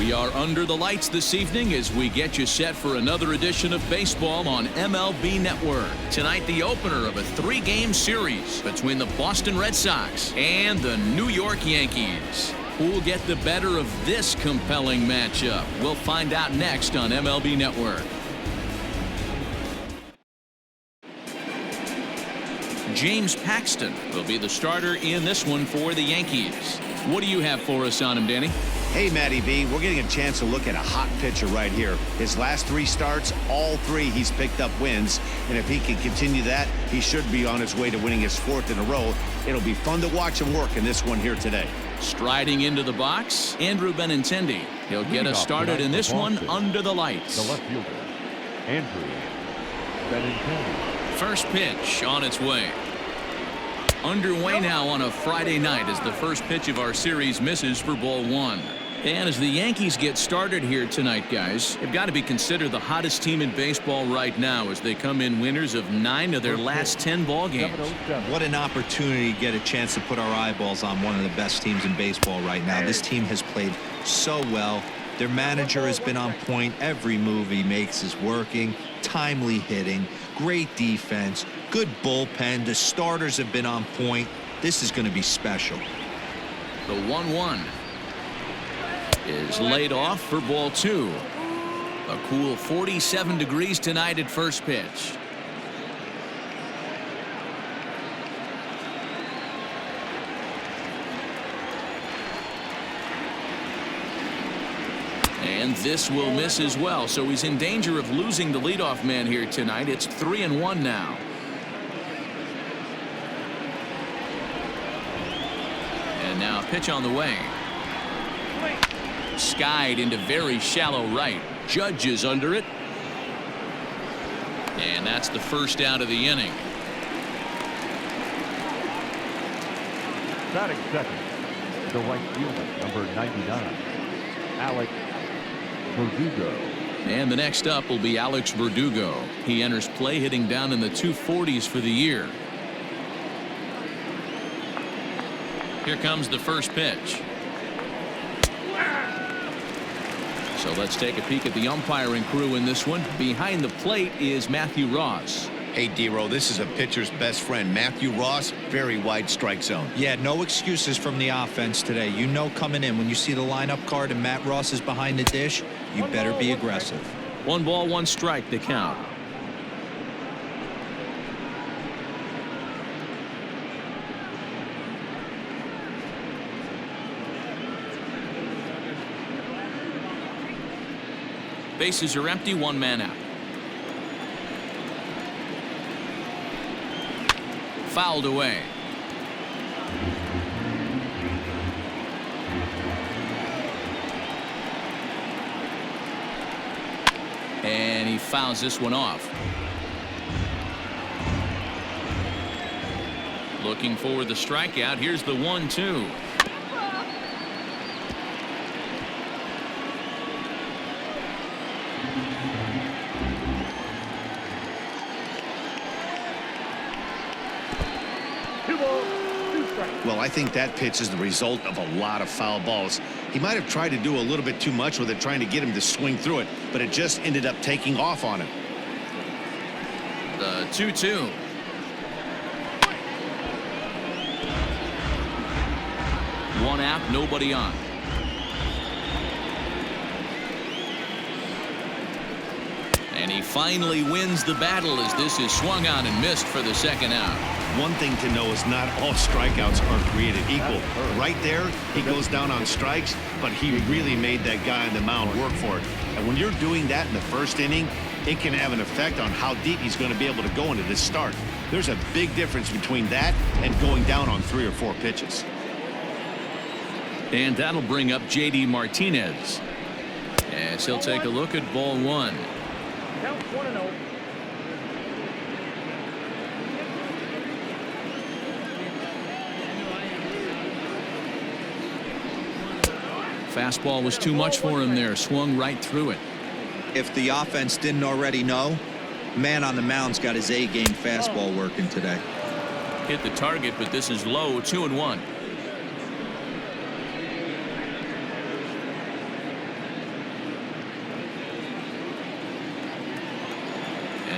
We are under the lights this evening as we get you set for another edition of baseball on MLB Network. Tonight, the opener of a 3-game series between the Boston Red Sox and the New York Yankees. Who will get the better of this compelling matchup? We'll find out next on MLB Network. James Paxton will be the starter in this one for the Yankees. What do you have for us on him, Danny? Hey, Matty B, we're getting a chance to look at a hot pitcher right here. His last 3 starts, all 3 he's picked up wins. And if he can continue that, he should be on his way to winning his 4th in a row. It'll be fun to watch him work in this one here today. Striding into the box, Andrew Benintendi. He'll get us started in this one under the lights. The left fielder, Andrew Benintendi. First pitch on its way. Underway now on a Friday night as the first pitch of our series misses for ball 1. And as the Yankees get started here tonight, guys, they've got to be considered the hottest team in baseball right now as they come in winners of 9 of their last 10 ball games. What an opportunity to get a chance to put our eyeballs on one of the best teams in baseball right now. This team has played so well. Their manager has been on point. Every move he makes is working. Timely hitting, great defense, good bullpen. The starters have been on point. This is going to be special. The 1-1 is laid off for ball 2. A cool 47 degrees tonight at first pitch. And this will miss as well, so he's in danger of losing the leadoff man here tonight. It's 3-1 now. And now pitch on the way. Skied into very shallow right. Judge is under it. And that's the first out of the inning. Batting second, the right fielder, number 99, Alex Verdugo. And the next up will be Alex Verdugo. He enters play hitting down in the 240s for the year. Here comes the first pitch. So let's take a peek at the umpiring crew in this one. Behind the plate is Matthew Ross. Hey, D-Row, this is a pitcher's best friend, Matthew Ross. Very wide strike zone. Yeah, no excuses from the offense today. You know coming in when you see the lineup card and Matt Ross is behind the dish, you better be aggressive. 1 ball, 1 strike to count. Bases are empty, 1 man out. Fouled away. And he fouls this one off. Looking for the strikeout. Here's the 1-2. Well, I think that pitch is the result of a lot of foul balls. He might have tried to do a little bit too much with it, trying to get him to swing through it, but it just ended up taking off on him. The 2-2. One out, nobody on. And he finally wins the battle as this is swung on and missed for the second out. One thing to know is not all strikeouts are created equal. Right there, he goes down on strikes, but he really made that guy on the mound work for it. And when you're doing that in the first inning, it can have an effect on how deep he's going to be able to go into this start. There's a big difference between that and going down on 3 or 4 pitches. And that'll bring up J.D. Martinez as he'll take a look at ball 1. Count 1-0. Fastball was too much for him there. Swung right through it. If the offense didn't already know, man on the mound's got his A-game fastball working today. Hit the target, but this is low. 2-1.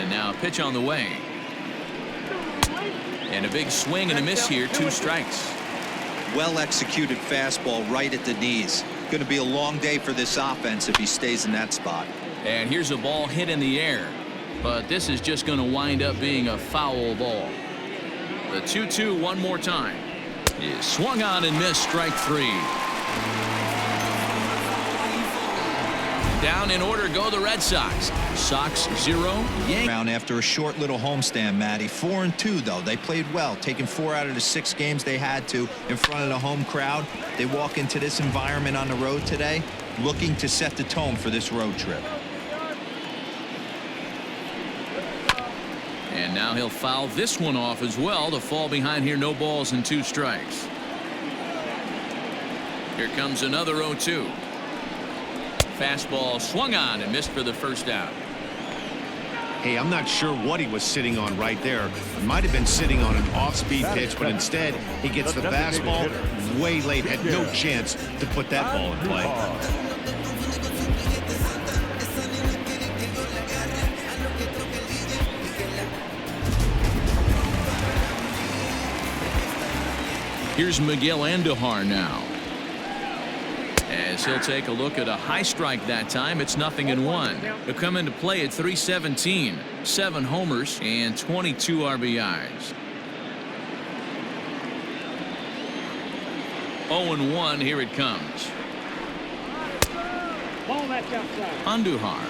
And now a pitch on the way. And a big swing and a miss here. 2 strikes. Well executed fastball right at the knees. Going to be a long day for this offense if he stays in that spot. And here's a ball hit in the air. But this is just going to wind up being a foul ball. The 2-2 one more time. Is swung on and missed. Strike 3. Down in order go the Red Sox. Sox 0. Round after a short little homestand, Matty. 4-2 though. They played well, taking 4 out of the 6 games they had to in front of the home crowd. They walk into this environment on the road today looking to set the tone for this road trip. And now he'll foul this one off as well to fall behind here. No balls and 2 strikes. Here comes another 0-2. Fastball swung on and missed for the first out. Hey, I'm not sure what he was sitting on right there. He might have been sitting on an off-speed pitch, but instead he gets the fastball way late. Had no chance to put that ball in play. Here's Miguel Andujar now. As he'll take a look at a high strike that time. It's 0-1. He'll come into play at 317. 7 homers and 22 RBIs. 0-1. Here it comes. Andujar,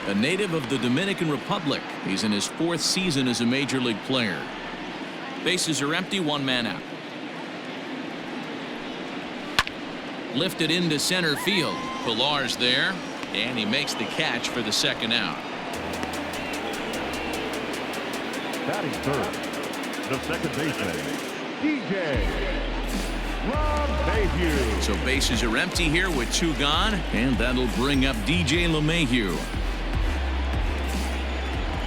a native of the Dominican Republic. He's in his 4th season as a major league player. Bases are empty. 1 man out. Lifted into center field. Pilar's there, and he makes the catch for the 2nd out. Batting third, the second baseman, DJ LeMahieu. So bases are empty here with 2 gone, and that'll bring up DJ LeMahieu.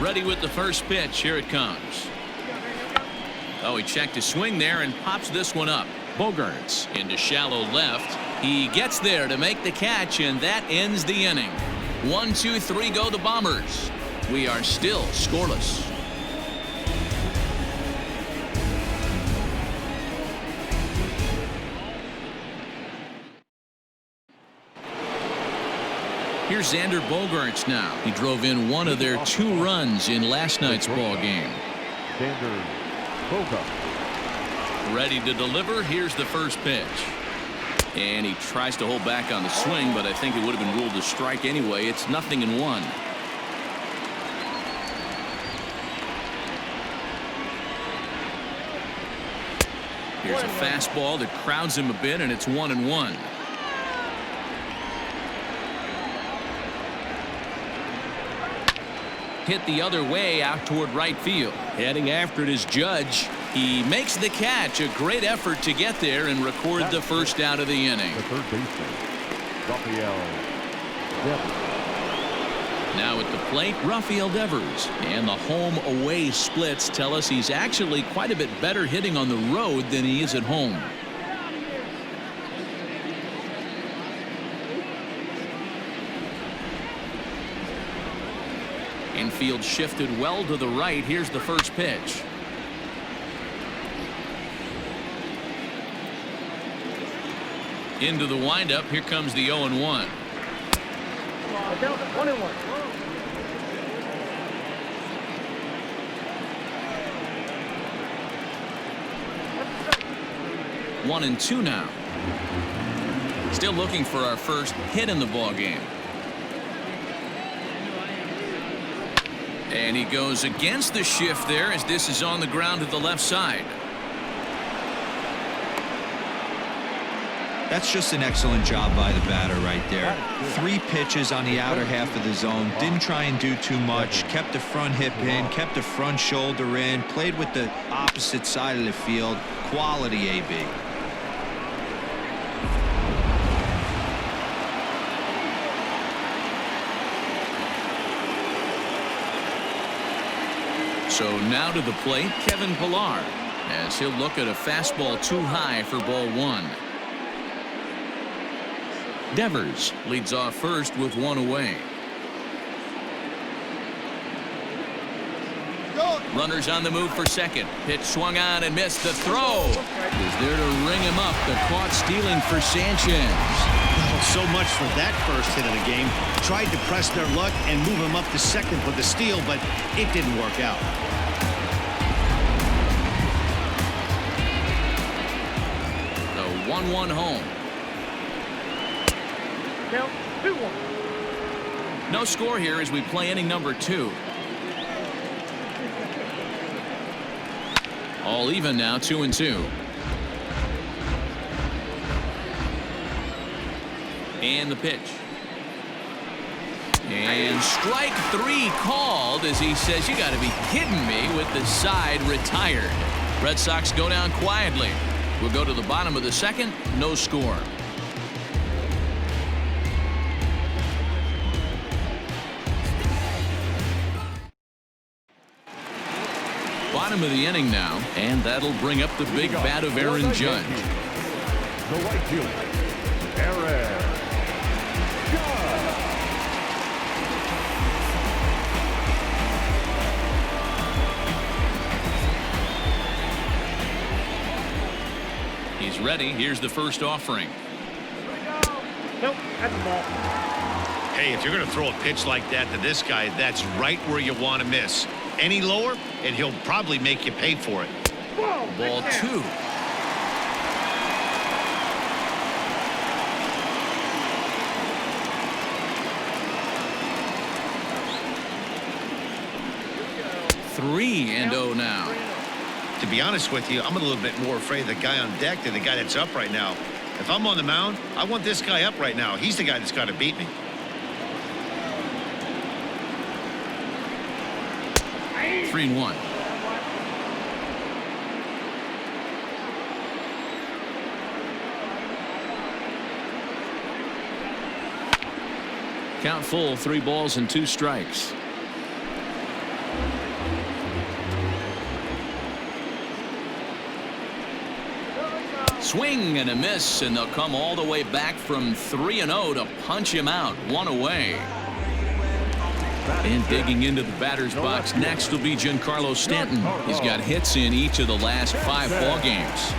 Ready with the first pitch. Here it comes. Oh, he checked his swing there and pops this one up. Bogaerts into shallow left. He gets there to make the catch, and that ends the inning. 1, 2, 3 go the Bombers. We are still scoreless. Here's Xander Bogaerts now. He drove in one of their 2 runs in last night's ball game. Xander Bogaerts. Ready to deliver. Here's the first pitch. And he tries to hold back on the swing, but I think it would have been ruled a strike anyway. It's 0-1. Here's a fastball that crowds him a bit, and it's 1-1. Hit the other way out toward right field. Heading after it is Judge. He makes the catch. A great effort to get there and record the first out of the inning. The third baseman, Rafael Devers. Now at the plate, Rafael Devers. And the home-away splits tell us he's actually quite a bit better hitting on the road than he is at home. Infield shifted well to the right. Here's the first pitch. Into the windup. Here comes the 0-1. 1-2 now. Still looking for our first hit in the ball game. And he goes against the shift there as this is on the ground to the left side. That's just an excellent job by the batter right there. 3 pitches on the outer half of the zone. Didn't try and do too much. Kept the front hip in. Kept the front shoulder in. Played with the opposite side of the field. Quality AB. So now to the plate, Kevin Pillar, as he'll look at a fastball too high for ball 1. Devers leads off first with 1 away. Runners on the move for second. Pitch swung on and missed. The throw is there to ring him up. The caught stealing for Sanchez. So much for that first hit of the game. Tried to press their luck and move him up to second for the steal, but it didn't work out. The 1-1 home. Count 2-1. No score here as we play inning number 2. All even now, 2-2. And the pitch. And strike 3 called as he says, you got to be kidding me, with the side retired. Red Sox go down quietly. We'll go to the bottom of the second. No score. Bottom of the inning now, and that'll bring up the big bat of Aaron Judge. The right fielder, Aaron Judge. He's ready. Here's the first offering. Nope, that's the ball. Hey, if you're going to throw a pitch like that to this guy, that's right where you want to miss. Any lower, and he'll probably make you pay for it. Whoa, Ball 2. Three and 0 now. To be honest with you, I'm a little bit more afraid of the guy on deck than the guy that's up right now. If I'm on the mound, I want this guy up right now. He's the guy that's got to beat me. 3-1. Count full, 3 balls and 2 strikes. Swing and a miss, and they'll come all the way back from 3-0 to punch him out. 1 away. And digging into the batter's box next will be Giancarlo Stanton. He's got hits in each of the last 5 ball games.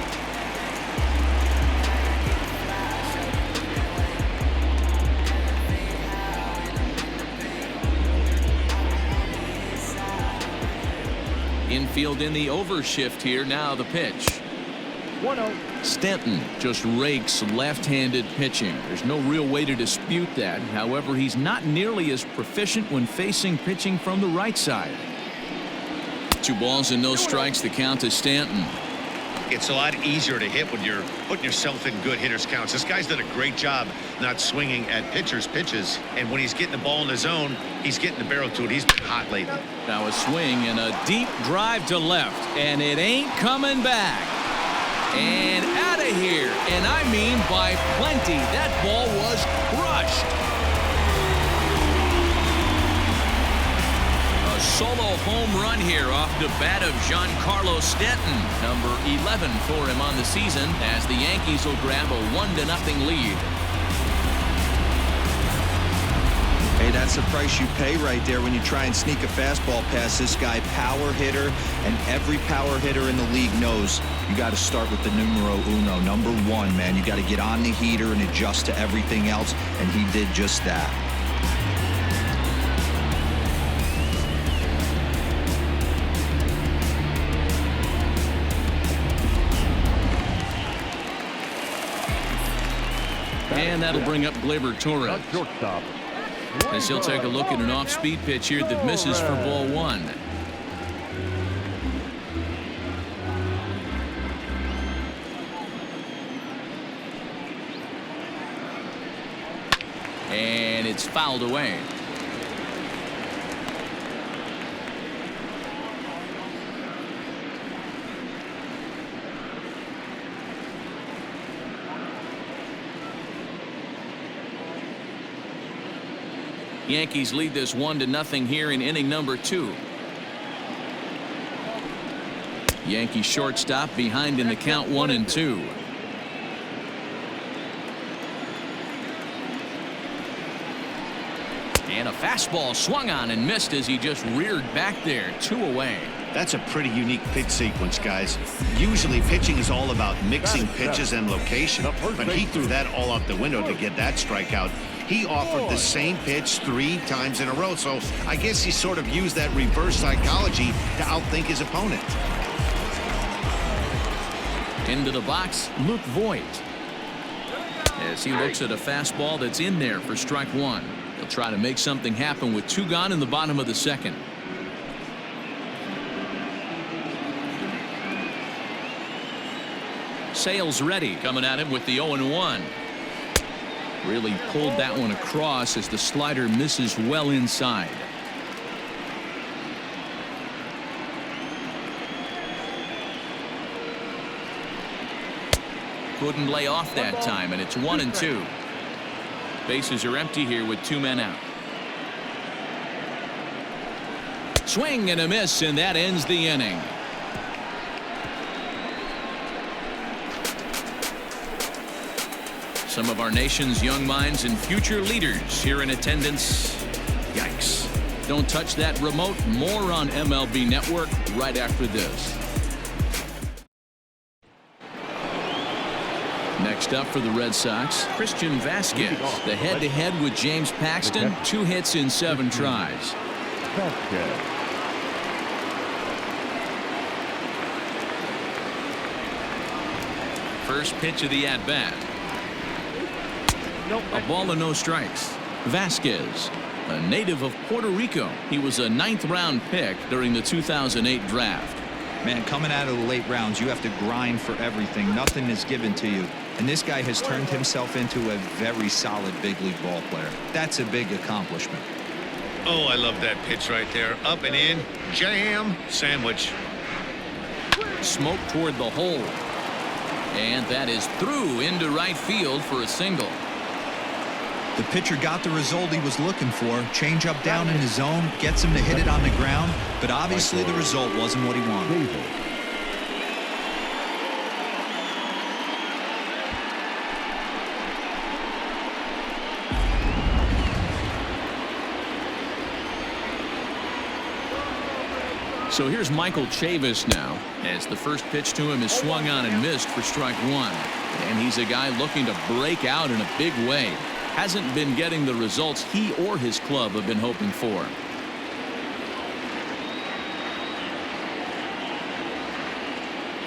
Infield in the overshift here. Now the pitch. 1-0. Stanton just rakes left-handed pitching. There's no real way to dispute that. However, he's not nearly as proficient when facing pitching from the right side. 2 balls and no strikes. The count to Stanton. It's a lot easier to hit when you're putting yourself in good hitters' counts. This guy's done a great job not swinging at pitchers' pitches. And when he's getting the ball in the zone, he's getting the barrel to it. He's been hot lately. Now a swing and a deep drive to left. And it ain't coming back. And out of here, and I mean by plenty. That ball was crushed. A solo home run here off the bat of Giancarlo Stanton, number 11 for him on the season, as the Yankees will grab a 1-0 lead. Hey, that's the price you pay right there when you try and sneak a fastball past this guy. Power hitter, and every power hitter in the league knows you got to start with the numero uno, number 1, man. You got to get on the heater and adjust to everything else, and he did just that. And that'll bring up Gleyber Torres. Shortstop. As he'll take a look at an off-speed pitch here that misses for ball 1. And it's fouled away. Yankees lead this 1-0 here in inning number 2. Yankee shortstop behind in the count 1-2. And a fastball swung on and missed as he just reared back there. 2 away. That's a pretty unique pitch sequence, guys. Usually pitching is all about mixing pitches and location, but he threw that all out the window to get that strikeout. He offered the same pitch 3 times in a row, so I guess he sort of used that reverse psychology to outthink his opponent. Into the box, Luke Voigt. As he looks at a fastball that's in there for strike 1. He'll try to make something happen with 2 gone in the bottom of the second. Sales ready, coming at him with the 0-1. Really pulled that one across as the slider misses well inside. Couldn't lay off that time, and it's 1-2. Bases are empty here with 2 men out. Swing and a miss, and that ends the inning. Some of our nation's young minds and future leaders here in attendance. Yikes. Don't touch that remote. More on MLB Network right after this. Next up for the Red Sox, Christian Vasquez. The head-to-head with James Paxton. 2 hits in 7 tries. First pitch of the at-bat. A ball and no strikes. Vasquez, a native of Puerto Rico. He was a 9th-round pick during the 2008 draft. Man, coming out of the late rounds, you have to grind for everything. Nothing is given to you. And this guy has turned himself into a very solid big league ball player. That's a big accomplishment. Oh, I love that pitch right there. Up and in. Jam. Sandwich. Smoke toward the hole. And that is through into right field for a single. The pitcher got the result he was looking for. Change up down in his zone, gets him to hit it on the ground, but obviously the result wasn't what he wanted. So here's Michael Chavis now, as the first pitch to him is swung on and missed for strike 1. And he's a guy looking to break out in a big way. Hasn't been getting the results he or his club have been hoping for.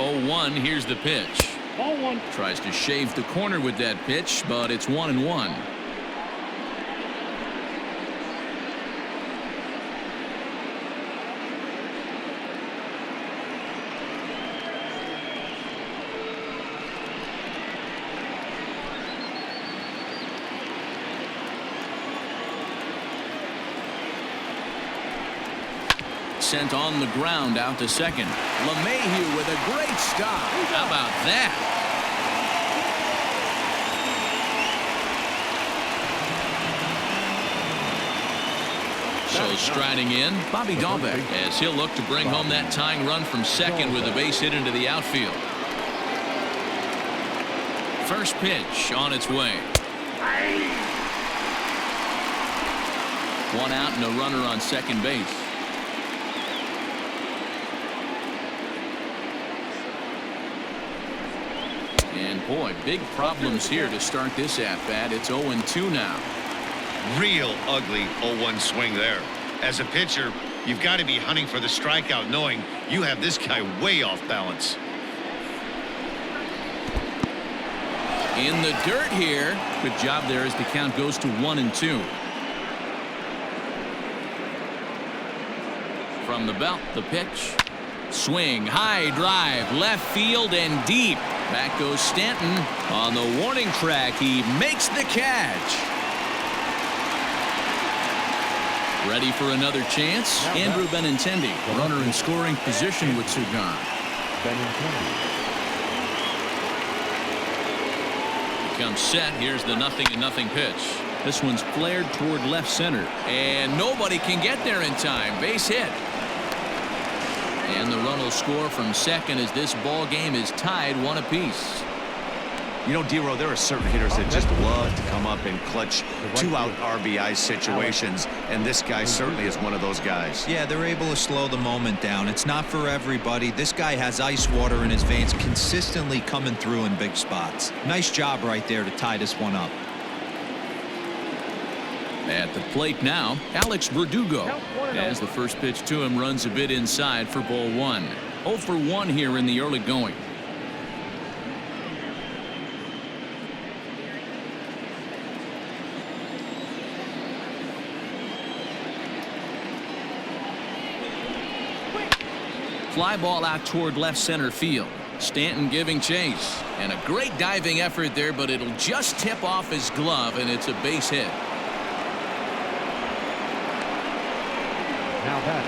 Oh, 1, here's the pitch. Ball 1. Tries to shave the corner with that pitch, but it's 1-1. Sent on the ground out to second. LeMahieu with a great stop. How about that? So striding in, Bobby Dahlbeck, as he'll look to bring home that tying run from second with a base hit into the outfield. First pitch on its way. 1 out and a runner on second base. And boy, big problems here to start this at-bat. It's 0-2 now. Real ugly 0-1 swing there. As a pitcher, you've got to be hunting for the strikeout, knowing you have this guy way off balance. In the dirt here. Good job there as the count goes to 1-2. From the belt, the pitch. Swing, high drive, left field and deep. Back goes Stanton. On the warning track, he makes the catch. Ready for another chance? Andrew Benintendi, runner in scoring position with 2 gone. Comes set. Here's the 0-0 pitch. This one's flared toward left center. And nobody can get there in time. Base hit. And the run will score from second as this ball game is tied 1 apiece. You know, D-Row, there are certain hitters that just love to come up in clutch two-out RBI situations, and this guy certainly is one of those guys. Yeah, they're able to slow the moment down. It's not for everybody. This guy has ice water in his veins, consistently coming through in big spots. Nice job right there to tie this one up. At the plate now, Alex Verdugo. As the first pitch to him runs a bit inside for ball 1. 0 for 1 here in the early going. Fly ball out toward left center field. Stanton giving chase. And a great diving effort there, but it'll just tip off his glove, and it's a base hit. Now that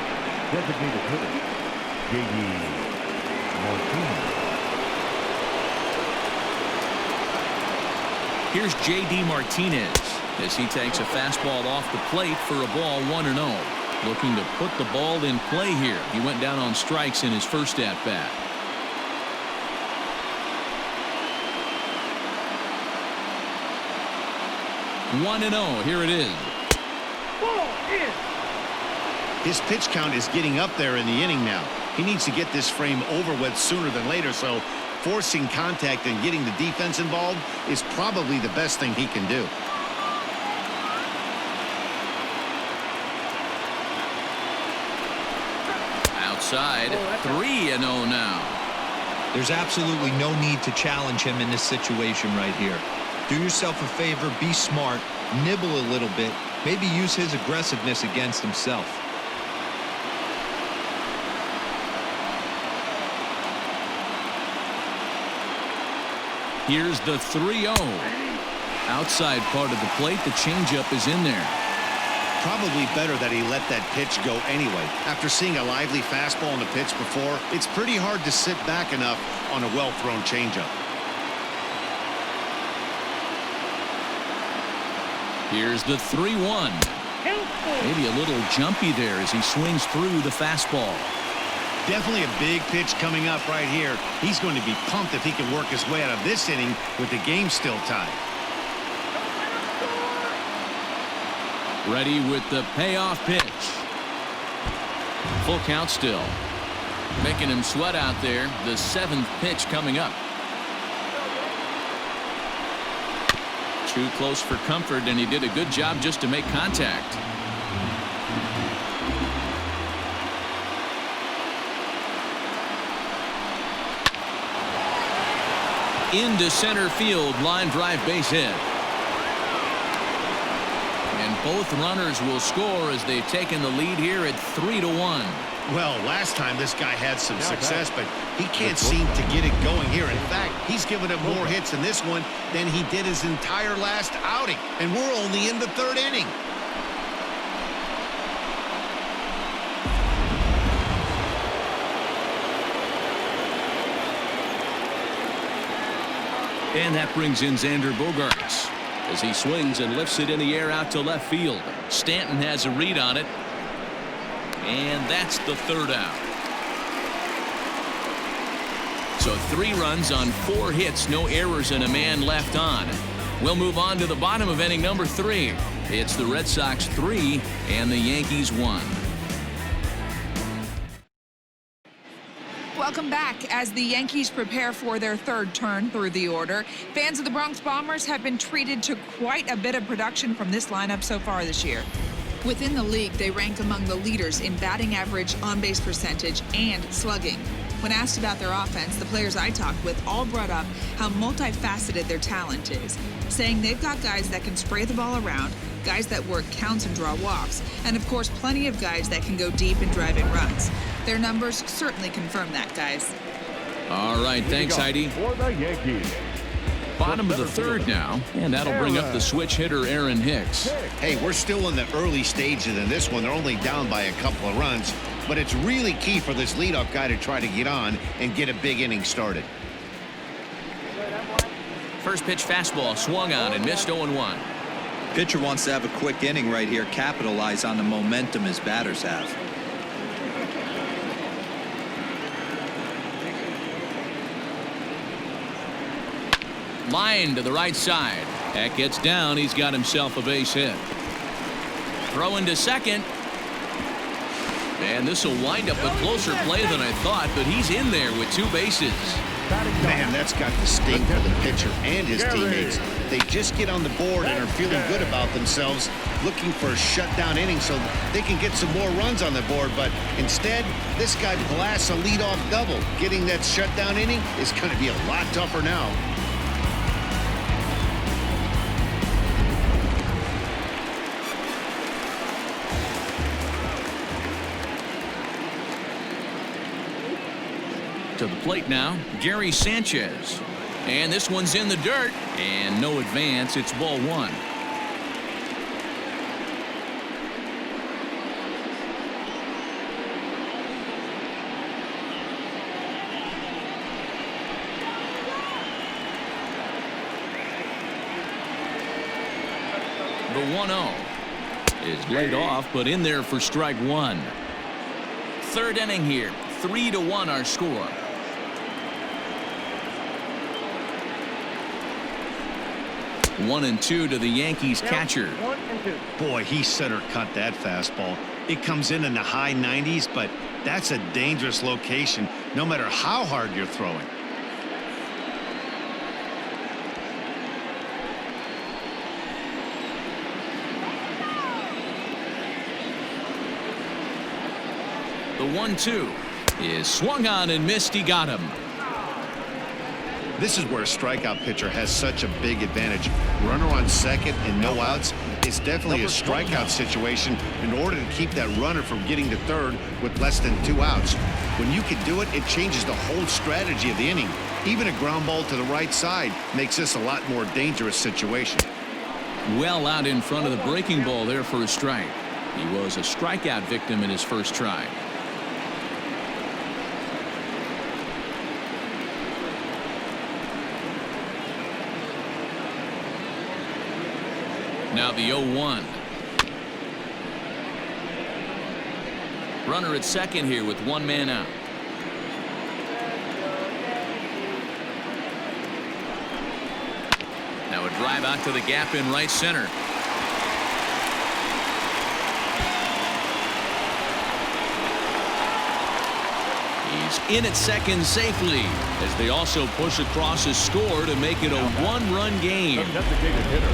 designated hitter, J.D. Martinez. Here's J.D. Martinez as he takes a fastball off the plate for a ball 1-0. Looking to put the ball in play here. He went down on strikes in his first at-bat. One and 0. Here it is. Ball in. His pitch count is getting up there in the inning now. He needs to get this frame over with sooner than later, so forcing contact and getting the defense involved is probably the best thing he can do. Outside, 3-0 now. There's absolutely no need to challenge him in this situation right here. Do yourself a favor, be smart, nibble a little bit, maybe use his aggressiveness against himself. Here's the 3-0. Outside part of the plate, the changeup is in there. Probably better that he let that pitch go anyway. After seeing a lively fastball on the pitch before, it's pretty hard to sit back enough on a well-thrown changeup. Here's the 3-1. Maybe a little jumpy there as he swings through the fastball. Definitely a big pitch coming up right here. He's going to be pumped if he can work his way out of this inning with the game still tied. Ready with the payoff pitch. Full count still. Making him sweat out there. The 7th pitch coming up. Too close for comfort, and he did a good job just to make contact. Into center field, line drive base hit. And both runners will score as they've taken the lead here at 3-1. Well, last time this guy had some success, but he can't seem to get it going here. In fact, he's given up more hits in this one than he did his entire last outing. And we're only in the 3rd inning. And that brings in Xander Bogaerts as he swings and lifts it in the air out to left field. Stanton has a read on it. And that's the 3rd out. So 3 runs on 4 hits, no errors, and a man left on. We'll move on to the bottom of inning number 3. It's the Red Sox 3 and the Yankees 1. Welcome back. As the Yankees prepare for their 3rd turn through the order, fans of the Bronx Bombers have been treated to quite a bit of production from this lineup so far this year. Within the league, they rank among the leaders in batting average, on-base percentage, and slugging. When asked about their offense, the players I talked with all brought up how multifaceted their talent is, saying they've got guys that can spray the ball around, guys that work counts and draw walks, and of course plenty of guys that can go deep and drive in runs. Their numbers certainly confirm that, guys. All right, thanks, Heidi. For the Yankees. Bottom of the 3rd now, and that'll bring up the switch hitter Aaron Hicks. Hey, we're still in the early stages in this one. They're only down by a couple of runs, but it's really key for this leadoff guy to try to get on and get a big inning started. First pitch fastball swung on and missed 0-1. Pitcher wants to have a quick inning right here, capitalize on the momentum his batters have. Line to the right side. That gets down. He's got himself a base hit. Throw into second. And this will wind up a closer play than I thought, but he's in there with 2 bases. Man, that's got to sting for the pitcher and his teammates. They just get on the board and are feeling good about themselves, looking for a shutdown inning so they can get some more runs on the board. But instead, this guy blasts a leadoff double. Getting that shutdown inning is going to be a lot tougher now. To the plate now, Gary Sanchez. And this one's in the dirt. And no advance. It's ball 1. The 1-0 is laid off, but in there for strike 1. 3rd inning here. 3-1 our score. One and two to the Yankees catcher. Boy, he center cut that fastball. It comes in the high 90s, but that's a dangerous location no matter how hard you're throwing. The 1-2 is swung on and missed. He got him. This is where a strikeout pitcher has such a big advantage. Runner on second and no outs. It's definitely a strikeout situation in order to keep that runner from getting to third with less than 2 outs. When you can do it, it changes the whole strategy of the inning. Even a ground ball to the right side makes this a lot more dangerous situation. Well out in front of the breaking ball there for a strike. He was a strikeout victim in his first try. Now the 0-1. Runner at second here with 1 man out. Now a drive out to the gap in right center. He's in at second safely as they also push across his score to make it a 1-run game.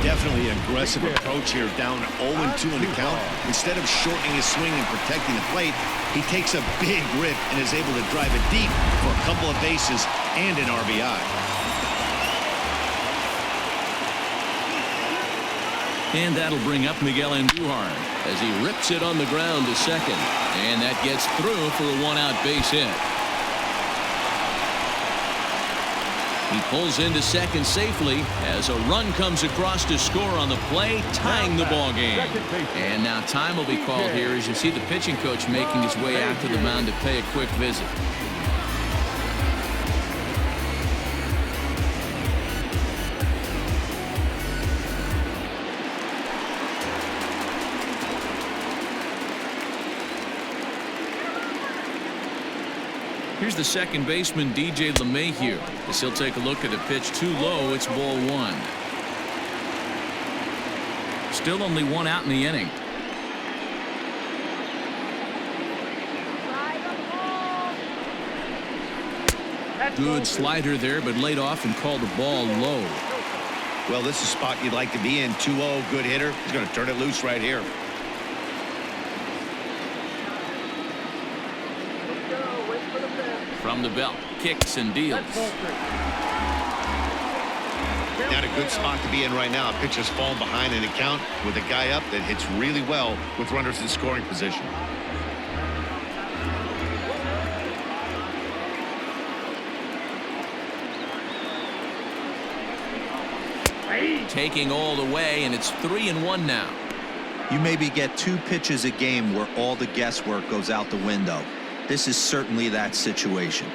Definitely an aggressive approach here, down 0-2 in the count. Instead of shortening his swing and protecting the plate, he takes a big rip and is able to drive it deep for a couple of bases and an RBI. And that'll bring up Miguel Andujar as he rips it on the ground to second. And that gets through for a 1-out base hit. He pulls into second safely as a run comes across to score on the play, tying the ball game. And now time will be called here as you see the pitching coach making his way out to the mound to pay a quick visit. Here's the second baseman, DJ LeMahieu, as he'll take a look at a pitch too low. It's ball 1. Still only 1 out in the inning. Good slider there, but laid off and called the ball low. Well, this is a spot you'd like to be in. 2-0, good hitter. He's going to turn it loose right here. From the belt, kicks and deals. Not a good spot to be in right now. Pitcher's falling behind in the count with a guy up that hits really well with runners in scoring position. Taking all the way, and it's 3-1 now. You maybe get 2 pitches a game where all the guesswork goes out the window. This is certainly that situation.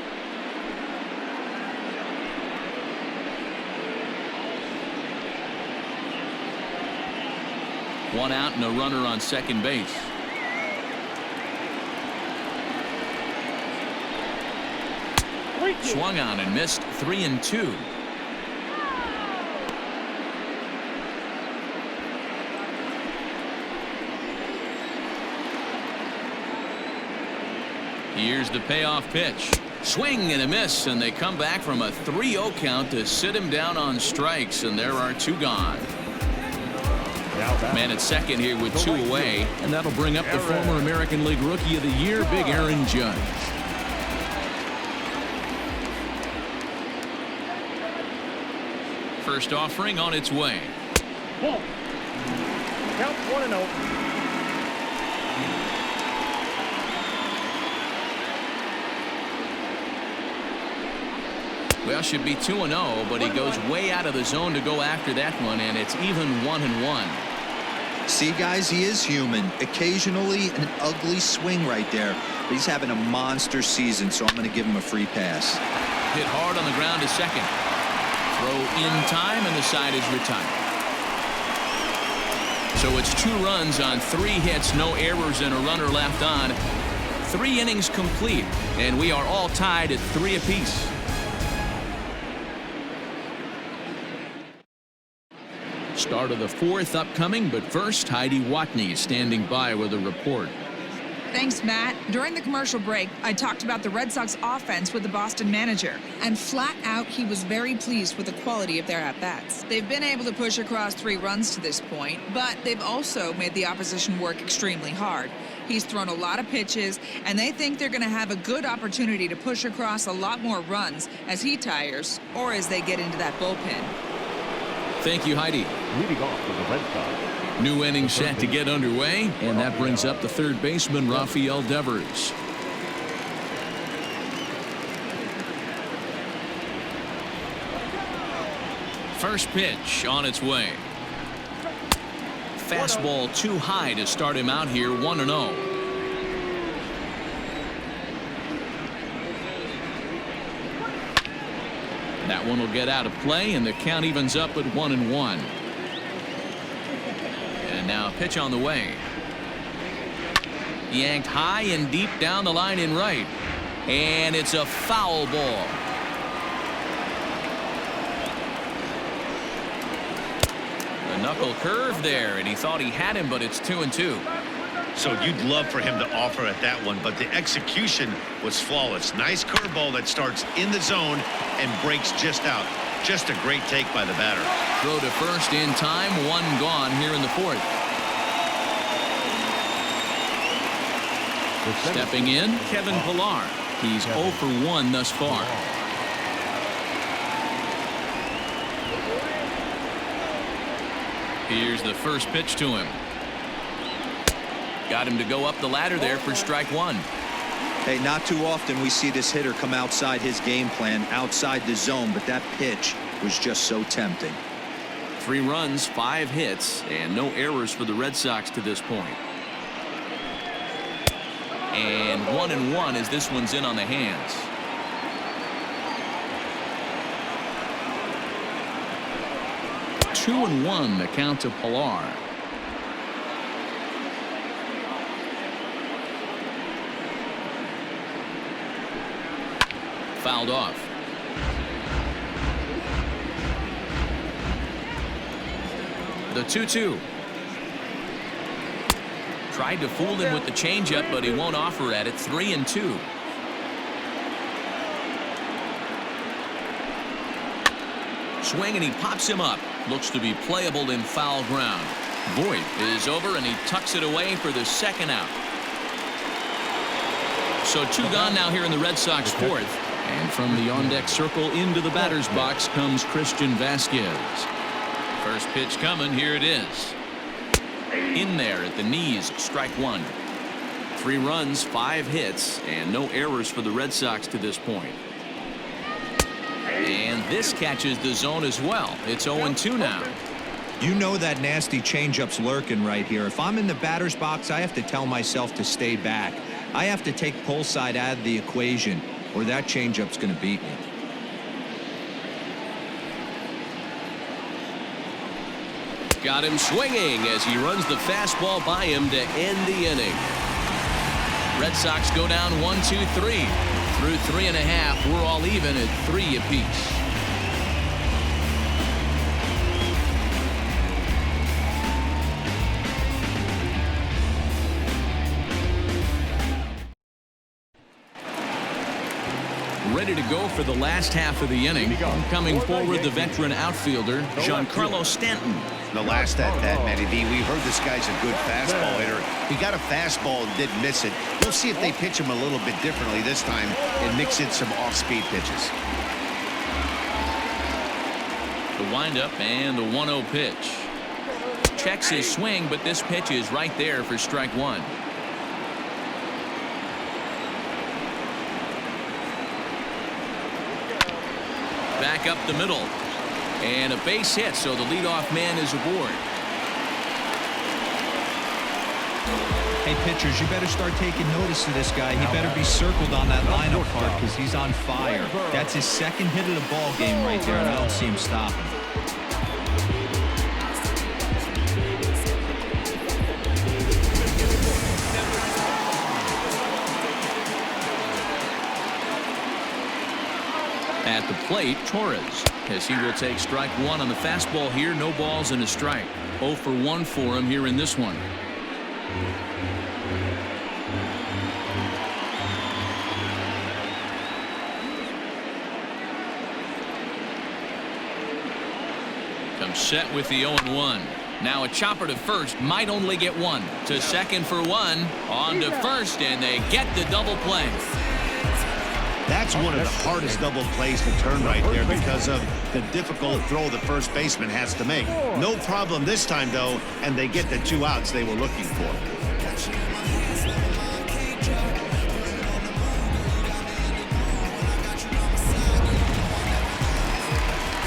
One out and a runner on second base. Swung on and missed. 3-2. Here's the payoff pitch. Swing and a miss, and they come back from a 3-0 count to sit him down on strikes, and there are 2 gone. Man at second here with 2 away, and that'll bring up the former American League Rookie of the Year, Big Aaron Judge. First offering on its way. Count 1-0. Well, should be 2-0, but he goes way out of the zone to go after that one, and it's even 1-1. See, guys, he is human. Occasionally an ugly swing right there. But he's having a monster season, so I'm going to give him a free pass. Hit hard on the ground to second. Throw in time, and the side is retired. So it's 2 runs on 3 hits, no errors, and a runner left on. 3 innings complete, and we are all tied at 3 apiece. Start of the 4th upcoming, but first, Heidi Watney is standing by with a report. Thanks, Matt. During the commercial break, I talked about the Red Sox offense with the Boston manager, and flat out, he was very pleased with the quality of their at-bats. They've been able to push across 3 runs to this point, but they've also made the opposition work extremely hard. He's thrown a lot of pitches, and they think they're going to have a good opportunity to push across a lot more runs as he tires or as they get into that bullpen. Thank you, Heidi. Leading off for the Red Sox. New inning set to get underway, and that brings up the 3rd baseman, Rafael Devers. First pitch on its way. Fastball too high to start him out here, 1-0. That one will get out of play, and the count evens up at 1-1. And now a pitch on the way. Yanked high and deep down the line in right. And it's a foul ball. A knuckle curve there, and he thought he had him, but it's 2-2. So you'd love for him to offer at that one, but the execution was flawless. Nice curveball that starts in the zone and breaks just out. Just a great take by the batter. Throw to first in time, 1 gone here in the 4th. Stepping in, Kevin Pillar. He's 0 for 1 thus far. Here's the first pitch to him. Got him to go up the ladder there for strike 1. Hey, not too often we see this hitter come outside his game plan, outside the zone, but that pitch was just so tempting. 3 runs, 5 hits, and no errors for the Red Sox to this point. And 1-1 as this one's in on the hands. Two and 1 the count to Pillar. Fouled off. The 2-2. Tried to fool him with the changeup, but he won't offer at it. 3-2. Swing, and he pops him up. Looks to be playable in foul ground. Voit is over, and he tucks it away for the 2nd out. So 2 gone now here in the Red Sox 4th. And from the on-deck circle into the batter's box comes Christian Vasquez. First pitch coming. Here it is. In there at the knees, strike 1. 3 runs, 5 hits, and no errors for the Red Sox to this point. And this catches the zone as well. It's 0-2 now. You know that nasty changeup's lurking right here. If I'm in the batter's box, I have to tell myself to stay back. I have to take pull side out of the equation, or that changeup's going to beat me. Got him swinging as he runs the fastball by him to end the inning. Red Sox go down 1-2-3. Through 3.5, we're all even at 3 apiece. ready to go for the last half of the inning. Coming forward, the veteran outfielder, Giancarlo Stanton. The last at bat, Matty B, we heard this guy's a good fastball hitter. He got a fastball and didn't miss it. We'll see if they pitch him a little bit differently this time and mix in some off-speed pitches. The windup and the 1-0 pitch. Checks his swing, but this pitch is right there for strike one. Back up the middle. And a base hit, so the leadoff man is aboard. Hey, pitchers, you better start taking notice of this guy. He better be circled on that lineup card because he's on fire. That's his second hit of the ball game right there, and I don't see him stopping. At the plate, Torres, as he will take strike one on the fastball here. No balls and a strike. 0 for 1 for him here in this one. Comes set with the 0-1. Now a chopper to first, might only get one. To second for one, on to first, and they get the double play. That's one of the hardest double plays to turn right there because of the difficult throw the first baseman has to make. No problem this time, though, and they get the 2 outs they were looking for.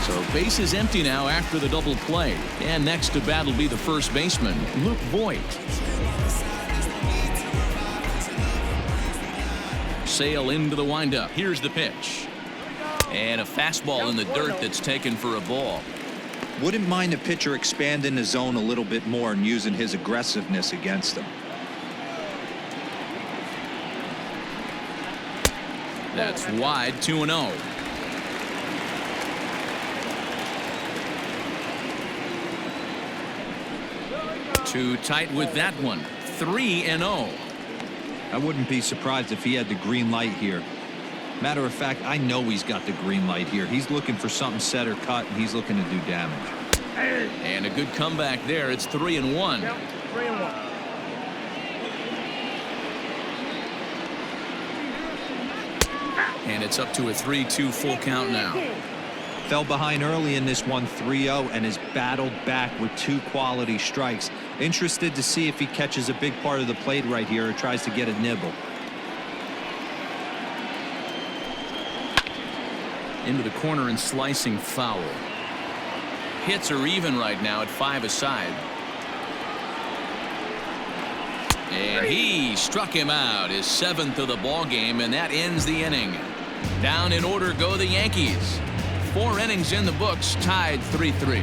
So base is empty now after the double play. And next to bat will be the first baseman, Luke Voigt. Sail into the windup. Here's the pitch. And a fastball in the dirt that's taken for a ball. Wouldn't mind the pitcher expanding the zone a little bit more and using his aggressiveness against them. That's wide, 2-0. Too tight with that one. 3-0. I wouldn't be surprised if he had the green light here. Matter of fact, I know he's got the green light here. He's looking for something set or cut, and he's looking to do damage. And a good comeback there. It's 3-1. Yep, 3-1. And it's up to a 3-2 full count now. Fell behind early in this one, 3-0, and has battled back with 2 quality strikes. Interested to see if he catches a big part of the plate right here or tries to get a nibble. Into the corner and slicing foul. Hits are even right now at 5 aside. And he struck him out, his 7th of the ball game, and that ends the inning. Down in order go the Yankees. 4 innings in the books, tied 3-3.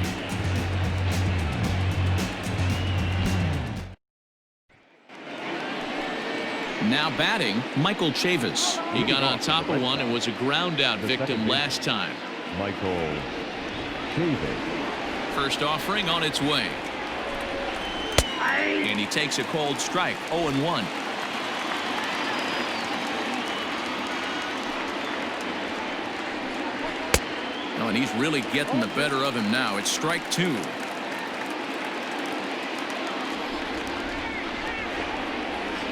Now batting, Michael Chavis. He got on top of one and was a ground out victim last time. Michael Chavis. First offering on its way. And he takes a cold strike, 0-1. Oh, and he's really getting the better of him now. It's strike 2.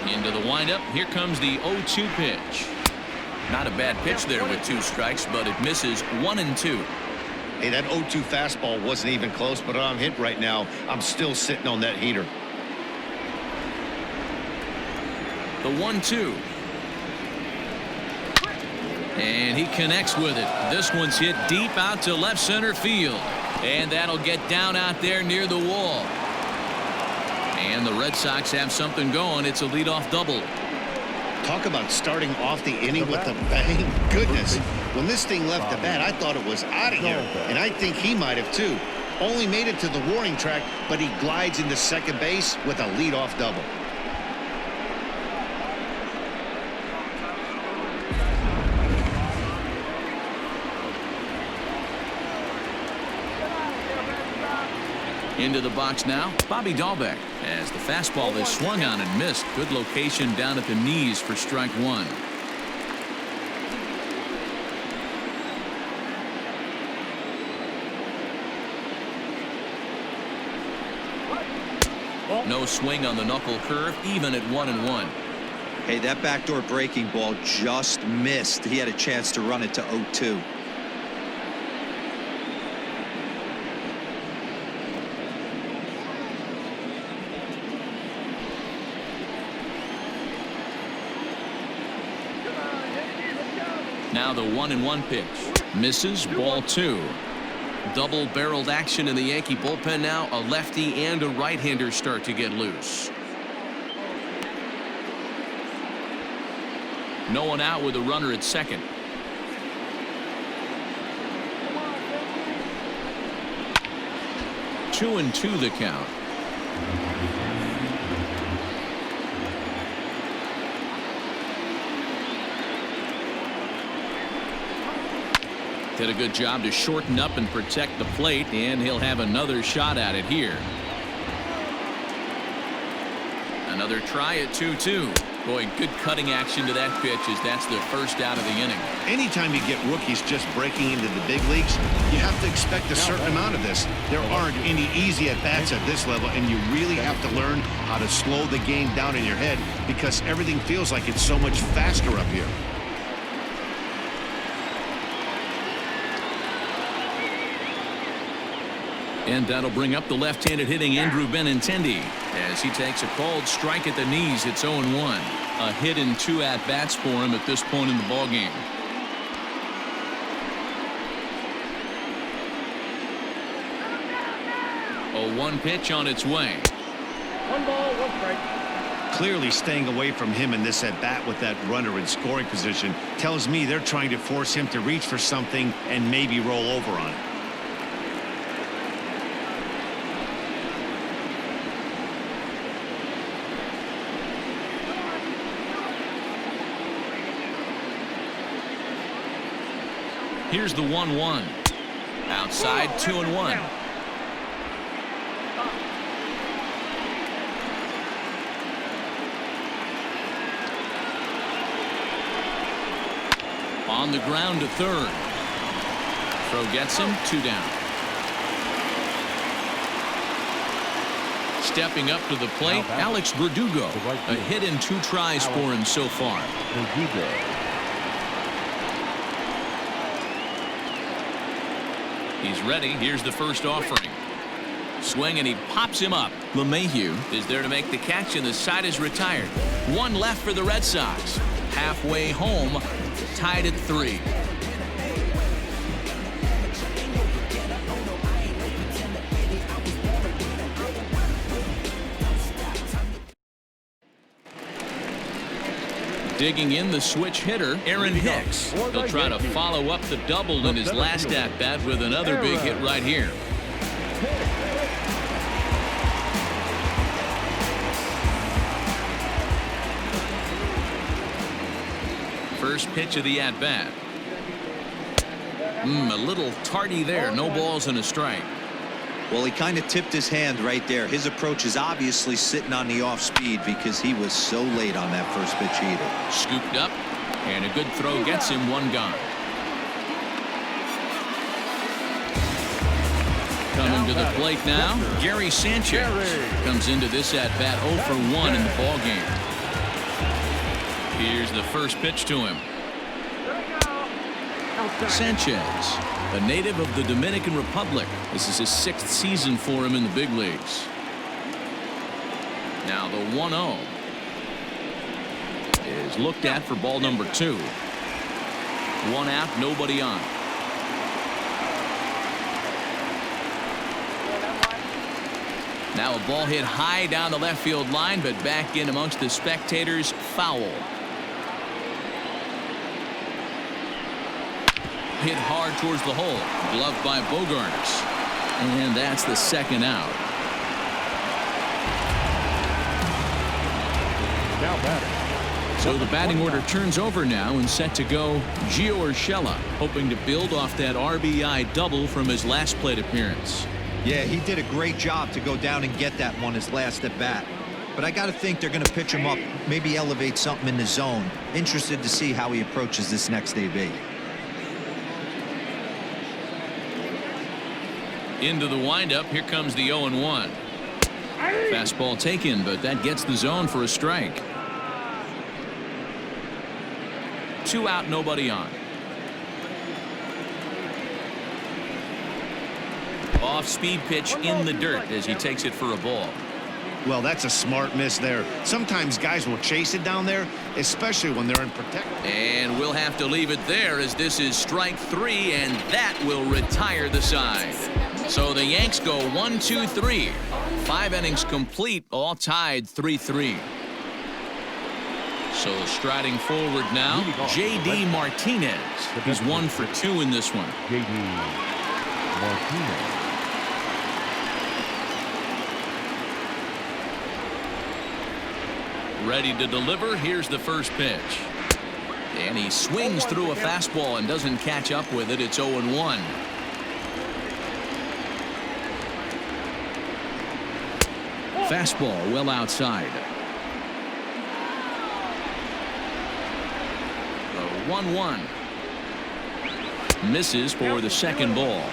Into the windup. Here comes the 0-2 pitch. Not a bad pitch there with 2 strikes, but it misses 1-2. Hey, that 0-2 fastball wasn't even close, but I'm hit right now. I'm still sitting on that heater. The 1-2. And he connects with it. This one's hit deep out to left center field. And that'll get down out there near the wall. And the Red Sox have something going. It's a leadoff double. Talk about starting off the inning with a bang. Goodness. When this thing left the bat, I thought it was out of here. And I think he might have too. Only made it to the warning track, but he glides into second base with a leadoff double. Into the box now, Bobby Dahlbeck, as the fastball is swung on and missed. Good location down at the knees for strike 1. No swing on the knuckle curve, even at 1-1. Hey, that backdoor breaking ball just missed. He had a chance to run it to 0-2. Now the 1-1 pitch. Misses, ball 2. Double-barreled action in the Yankee bullpen now. A lefty and a right-hander start to get loose. No one out with a runner at second. Two and two the count. Did a good job to shorten up and protect the plate, and he'll have another shot at it here. Another try at 2-2. Boy, good cutting action to that pitch as that's the first out of the inning. Anytime you get rookies just breaking into the big leagues, you have to expect a certain amount of this. There aren't any easy at-bats at this level, and you really have to learn how to slow the game down in your head because everything feels like it's so much faster up here. And that'll bring up the left-handed hitting Andrew Benintendi as he takes a called strike at the knees. It's 0-1. A hit and 2 at-bats for him at this point in the ballgame. A 1 pitch on its way. 1 ball, 1 strike. Clearly staying away from him in this at-bat with that runner in scoring position tells me they're trying to force him to reach for something and maybe roll over on it. Here's the 1-1. Outside, 2-1. On the ground to third. Throw gets him, 2 down. Stepping up to the plate, Alex Verdugo. A hit and 2 tries for him so far. Verdugo. He's ready. Here's the first offering. Swing, and he pops him up. LeMahieu is there to make the catch, and the side is retired. 1 left for the Red Sox. Halfway home, tied at 3. Digging in the switch hitter, Aaron Hicks. He'll try to follow up the double in his last at-bat with another big hit right here. First pitch of the at-bat. A little tardy there. No balls and a strike. Well, he kind of tipped his hand right there. His approach is obviously sitting on the off speed because he was so late on that first pitch he hit it. Scooped up, and a good throw gets him 1 gone. Coming to the plate now, Gary Sanchez comes into this at bat 0 for 1 in the ball game. Here's the first pitch to him. Sanchez, a native of the Dominican Republic. This is his 6th season for him in the big leagues. Now the 1-0 is looked at for ball number 2. 1 out, nobody on. Now a ball hit high down the left field line, but back in amongst the spectators. Foul. Hit hard towards the hole. Gloved by Bogaerts. And that's the 2nd out. Now batting. So the batting order turns over now and set to go Gio Urshela, hoping to build off that RBI double from his last plate appearance. Yeah, he did a great job to go down and get that one his last at bat. But I got to think they're going to pitch him up, maybe elevate something in the zone. Interested to see how he approaches this next AB. Into the windup. Here comes the 0-1. Fastball taken, but that gets the zone for a strike. 2 out, nobody on. Off-speed pitch in the dirt as he takes it for a ball. Well, that's a smart miss there. Sometimes guys will chase it down there, especially when they're in protect. And we'll have to leave it there as this is strike 3, and that will retire the side. So the Yanks go 1, 2, 3. 5 innings complete, all tied 3-3. So striding forward now, J.D. Martinez. He's 1 for 2 in this one. J.D. Martinez. Ready to deliver. Here's the first pitch. And he swings through a fastball and doesn't catch up with it. It's 0-1. Fastball well outside. The 1-1. Misses for the second ball.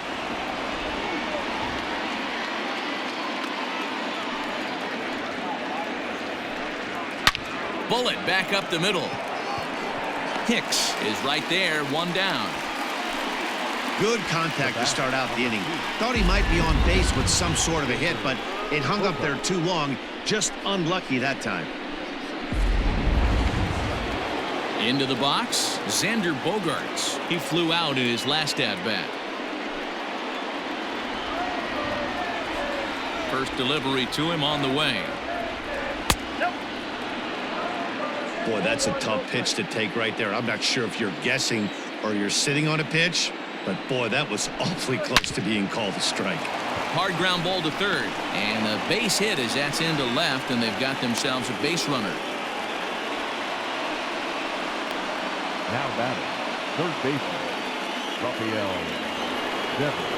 Bullet back up the middle. Hicks is right there, 1 down. Good contact to start out the inning. Thought he might be on base with some sort of a hit, but it hung up there too long. Just unlucky that time. Into the box, Xander Bogaerts. He flew out in his last at-bat. First delivery to him on the way. Boy, that's a tough pitch to take right there. I'm not sure if you're guessing or you're sitting on a pitch, but boy, that was awfully close to being called a strike. Hard ground ball to third, and a base hit as that's into left, and they've got themselves a base runner. Now batting, third baseman, Rafael Devers.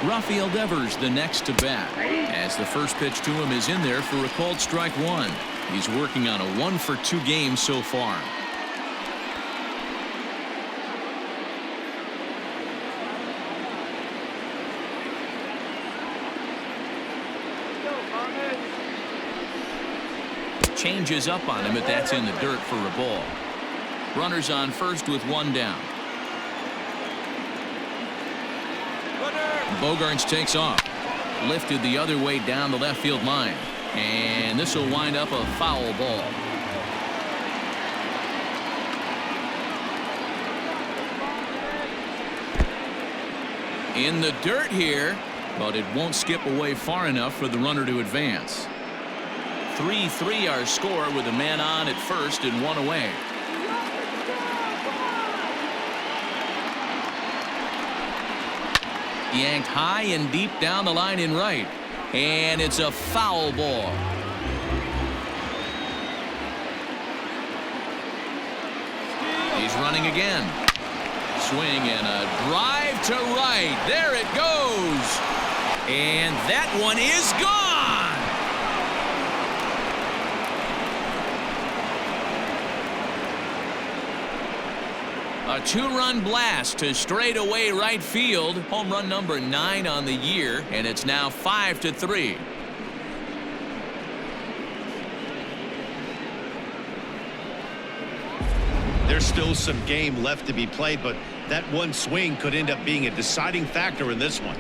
Rafael Devers the next to bat, as the first pitch to him is in there for a called strike 1. He's working on a 1 for 2 game so far. Changes up on him, but that's in the dirt for a ball. Runners on first with 1 down. Bogaerts takes off. Lifted the other way down the left field line. And this will wind up a foul ball. In the dirt here, but it won't skip away far enough for the runner to advance. 3-3 our score with a man on at first and 1 away. Yanked high and deep down the line in right. And it's a foul ball. He's running again. Swing and a drive to right. There it goes. And that one is gone. A 2-run blast to straightaway right field. Home run number 9 on the year, and it's now 5-3. There's still some game left to be played, but that one swing could end up being a deciding factor in this one.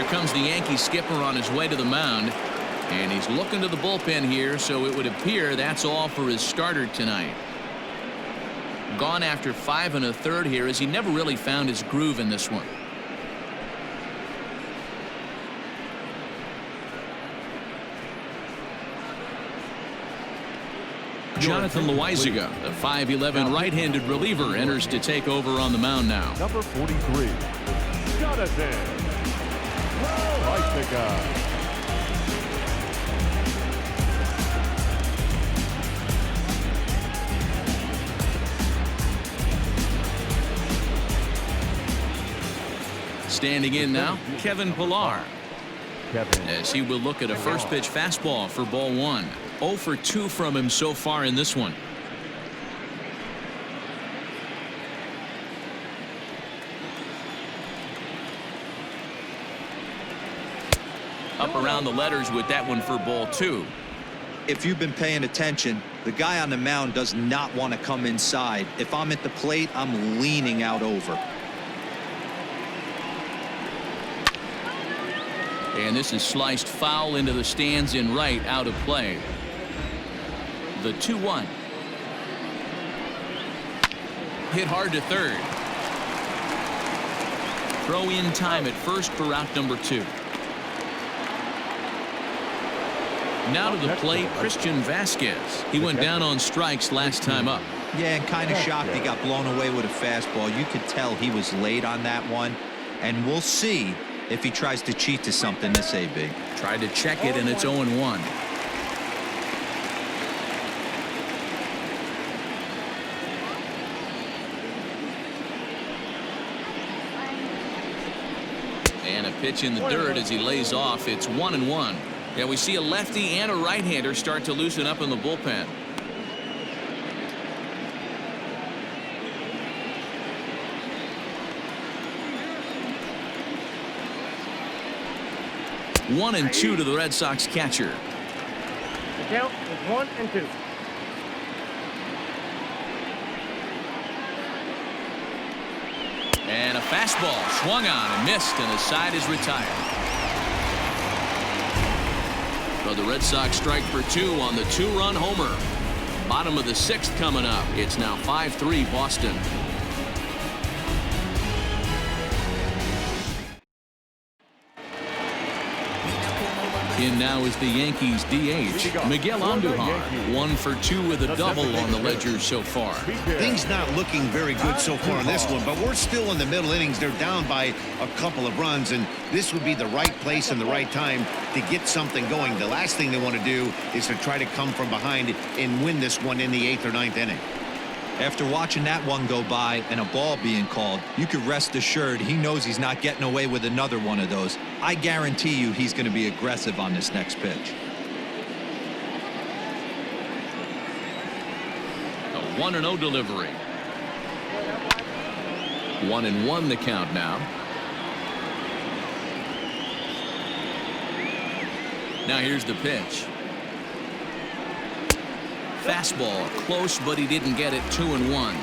Comes the Yankee skipper on his way to the mound, and he's looking to the bullpen here, so it would appear that's all for his starter tonight. Gone after 5 1/3 here, as he never really found his groove in this one. Jonathan Loaizaga, the 5'11" right-handed reliever, enters to take over on the mound now. Number 43, Jonathan. Standing in now, Kevin Pillar. Kevin. As he will look at a first pitch fastball for ball 1. 0 for 2 from him so far in this one. Up around the letters with that one for ball 2. If you've been paying attention, the guy on the mound does not want to come inside. If I'm at the plate, I'm leaning out over. And this is sliced foul into the stands in right, out of play. The 2-1. Hit hard to third. Throw in time at first for out number 2. Now to the plate, Christian Vasquez. He went down on strikes last time up. Yeah, and kind of shocked he got blown away with a fastball. You could tell he was late on that one. And we'll see if he tries to cheat to something this AB. Tried to check it, and it's 0-1. And a pitch in the dirt as he lays off. It's 1-1. Yeah, we see a lefty and a right-hander start to loosen up in the bullpen. One and 2 to the Red Sox catcher. The count is 1 and 2. And a fastball swung on and missed, and the side is retired. So the Red Sox strike for 2 on the 2-run homer. Bottom of the 6th coming up. It's now 5-3 Boston. In now is the Yankees DH, Miguel Andujar. 1 for 2 with a double on the ledger so far. Things not looking very good so far in this one, but we're still in the middle innings. They're down by a couple of runs, and this would be the right place and the right time to get something going. The last thing they want to do is to try to come from behind and win this one in the 8th or 9th inning. After watching that one go by and a ball being called, you could rest assured he knows he's not getting away with another one of those. I guarantee you he's going to be aggressive on this next pitch. A 1-0 delivery. 1-1 the count now. Now here's the pitch. Fastball close, but he didn't get it. 2-1.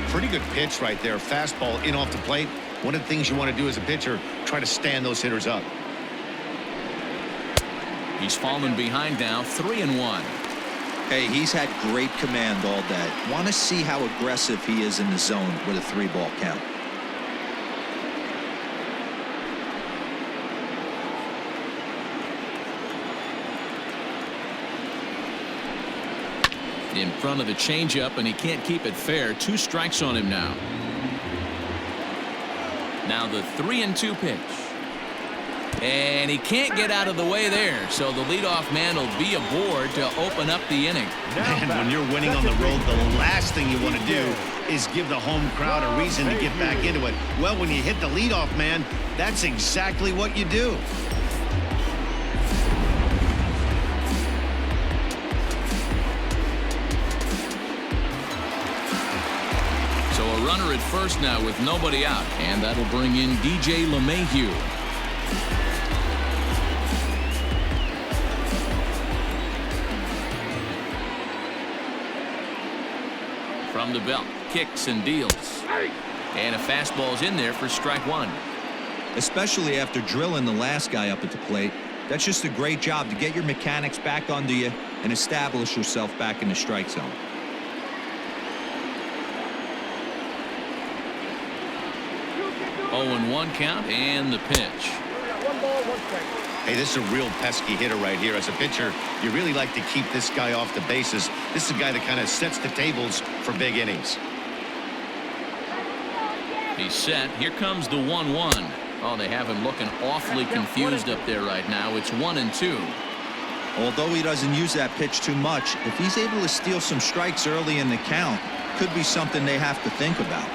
Pretty good pitch right there. Fastball in off the plate. One of the things you want to do as a pitcher, try to stand those hitters up. He's fallen behind now. 3-1. Hey, he's had great command all day. Want to see how aggressive he is in the zone with a 3-ball count. In front of the changeup, and he can't keep it fair. 2 strikes on him now. Now the 3-2 pitch. And he can't get out of the way there, so the leadoff man will be aboard to open up the inning. And when you're winning on the road, the last thing you want to do is give the home crowd a reason to get back into it. Well, when you hit the leadoff man, that's exactly what you do. Runner at first now with nobody out, and that'll bring in DJ LeMahieu. From the belt, kicks and deals, and a fastball's in there for strike 1. Especially after drilling the last guy up at the plate. That's just a great job to get your mechanics back under you and establish yourself back in the strike zone. 0-1 count, and the pitch. 1 ball, 1 strike. Hey, this is a real pesky hitter right here. As a pitcher, you really like to keep this guy off the bases. This is a guy that kind of sets the tables for big innings. He's set. Here comes the 1-1. Oh, they have him looking awfully confused up there right now. It's 1-2. Although he doesn't use that pitch too much, if he's able to steal some strikes early in the count, could be something they have to think about.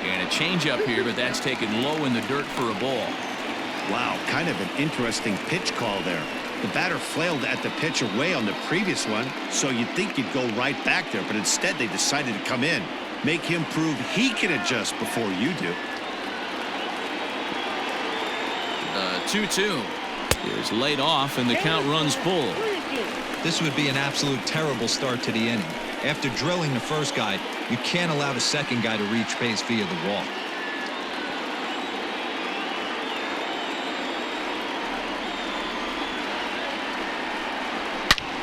And a changeup here, but that's taken low in the dirt for a ball. Wow, kind of an interesting pitch call there. The batter flailed at the pitch away on the previous one, so you'd think you'd go right back there, but instead they decided to come in. Make him prove he can adjust before you do. The 2-2 is laid off, and the count runs full. This would be an absolute terrible start to the inning. After drilling the first guy, you can't allow the second guy to reach base via the wall.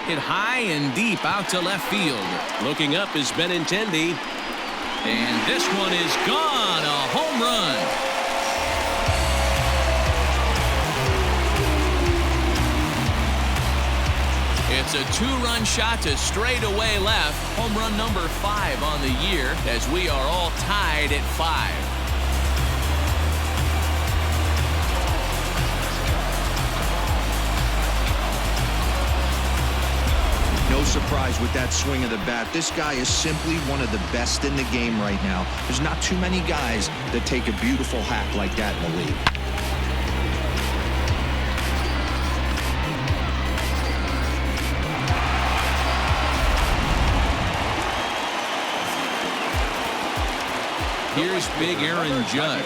Hit high and deep out to left field. Looking up is Benintendi. And this one is gone. A home run. It's a two-run shot to straightaway left. Home run number 5 on the year, as we are all tied at 5. No surprise with that swing of the bat. This guy is simply one of the best in the game right now. There's not too many guys that take a beautiful hack like that in the league. Here's big Aaron Judge.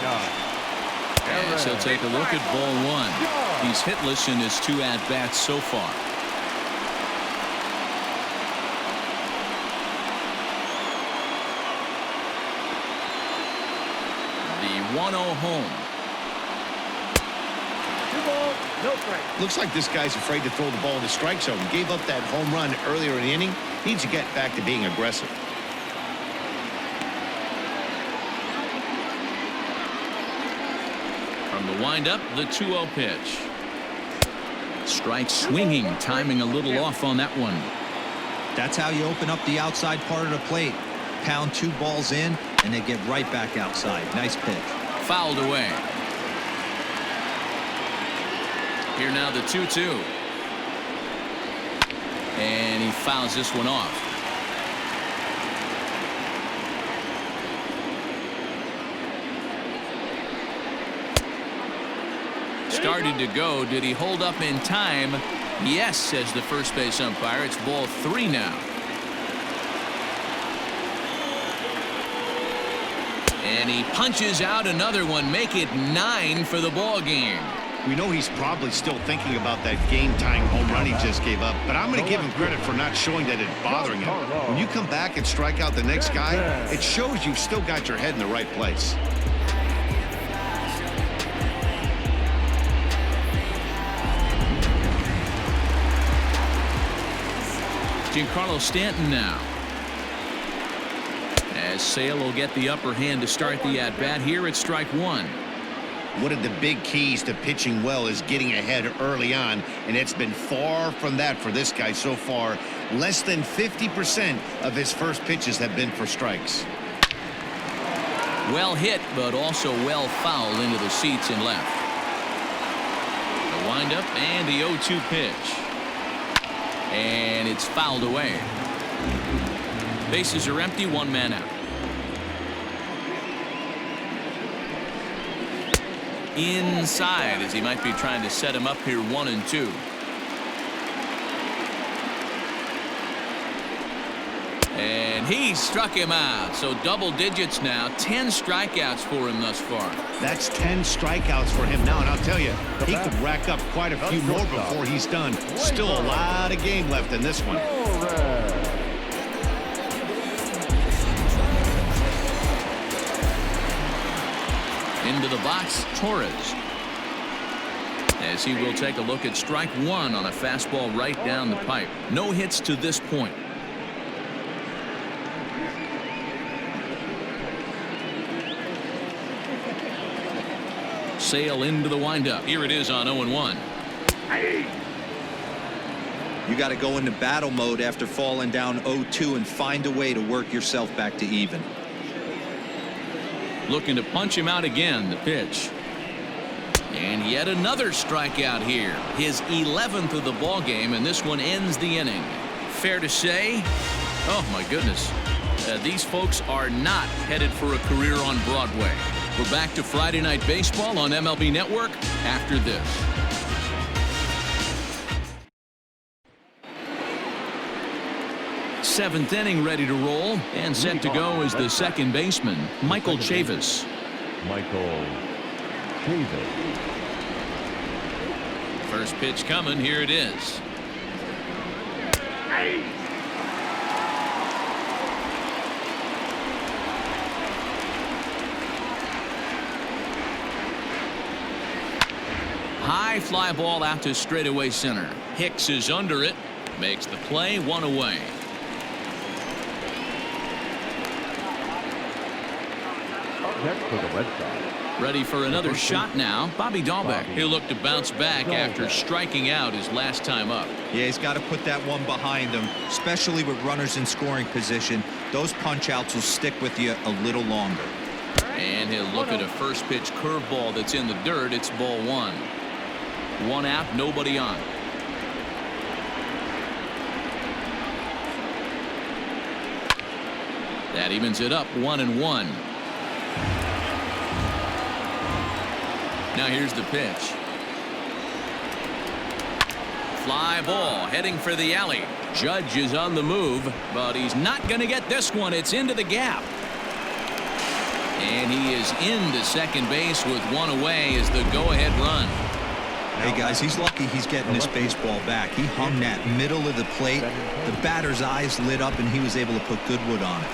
As he'll take a look at ball 1. He's hitless in his 2 at-bats so far. The 1-0 home. 2 balls, no strike. Looks like this guy's afraid to throw the ball in the strike zone. Gave up that home run earlier in the inning. Needs to get back to being aggressive. From the windup, the 2-0 pitch. Strike swinging, timing a little off on that one. That's how you open up the outside part of the plate. Pound 2 balls in, and they get right back outside. Nice pitch. Fouled away. Here now the 2-2. And he fouls this one off. Started to go. Did he hold up in time? Yes, says the first base umpire. It's ball 3 now. And he punches out another one. Make it 9 for the ball game. We know he's probably still thinking about that game-tying home run he just gave up, but I'm going to give him credit for not showing that it's bothering him. When you come back and strike out the next guy, it shows you've still got your head in the right place. Giancarlo Stanton now. As Sale will get the upper hand to start the at-bat. Here at strike 1. One of the big keys to pitching well is getting ahead early on, and it's been far from that for this guy so far. Less than 50% of his first pitches have been for strikes. Well hit, but also well fouled into the seats and left. The windup and the 0-2 pitch. And it's fouled away. Bases are empty, 1 man out. Inside, as he might be trying to set him up here, 1-2. And he struck him out. So double digits now. 10 strikeouts for him thus far. That's 10 strikeouts for him now, and I'll tell you, he could rack up quite a few more before he's done. Still a lot of game left in this one. Into the box, Torres. As he will take a look at strike 1 on a fastball right down the pipe. No hits to this point. Sale into the windup. Here it is on 0-1. You got to go into battle mode after falling down 0-2 and find a way to work yourself back to even. Looking to punch him out again. The pitch. And yet another strikeout here. His 11th of the ball game, and this one ends the inning. Fair to say, oh my goodness, these folks are not headed for a career on Broadway. We're back to Friday Night Baseball on MLB Network after this. Seventh inning ready to roll, and set to go is the second baseman, Michael Chavis. Michael Chavis. First pitch coming. Here it is. High fly ball out to straightaway center. Hicks is under it. Makes the play, one away. Next for the Red Sox. Ready for another shot now. Bobby Dahlbeck. He'll look to bounce back after striking out his last time up. Yeah, he's got to put that one behind him, especially with runners in scoring position. Those punch outs will stick with you a little longer. And he'll look at a first pitch curveball that's in the dirt. It's ball one. One out, nobody on. That evens it up, 1-1. Now here's the pitch. Fly ball heading for the alley. Judge is on the move, but he's not going to get this one. It's into the gap. And he is into second base with one away as the go-ahead run. Hey, guys, he's lucky he's getting this baseball back. He hung that middle of the plate. The batter's eyes lit up, and he was able to put good wood on it.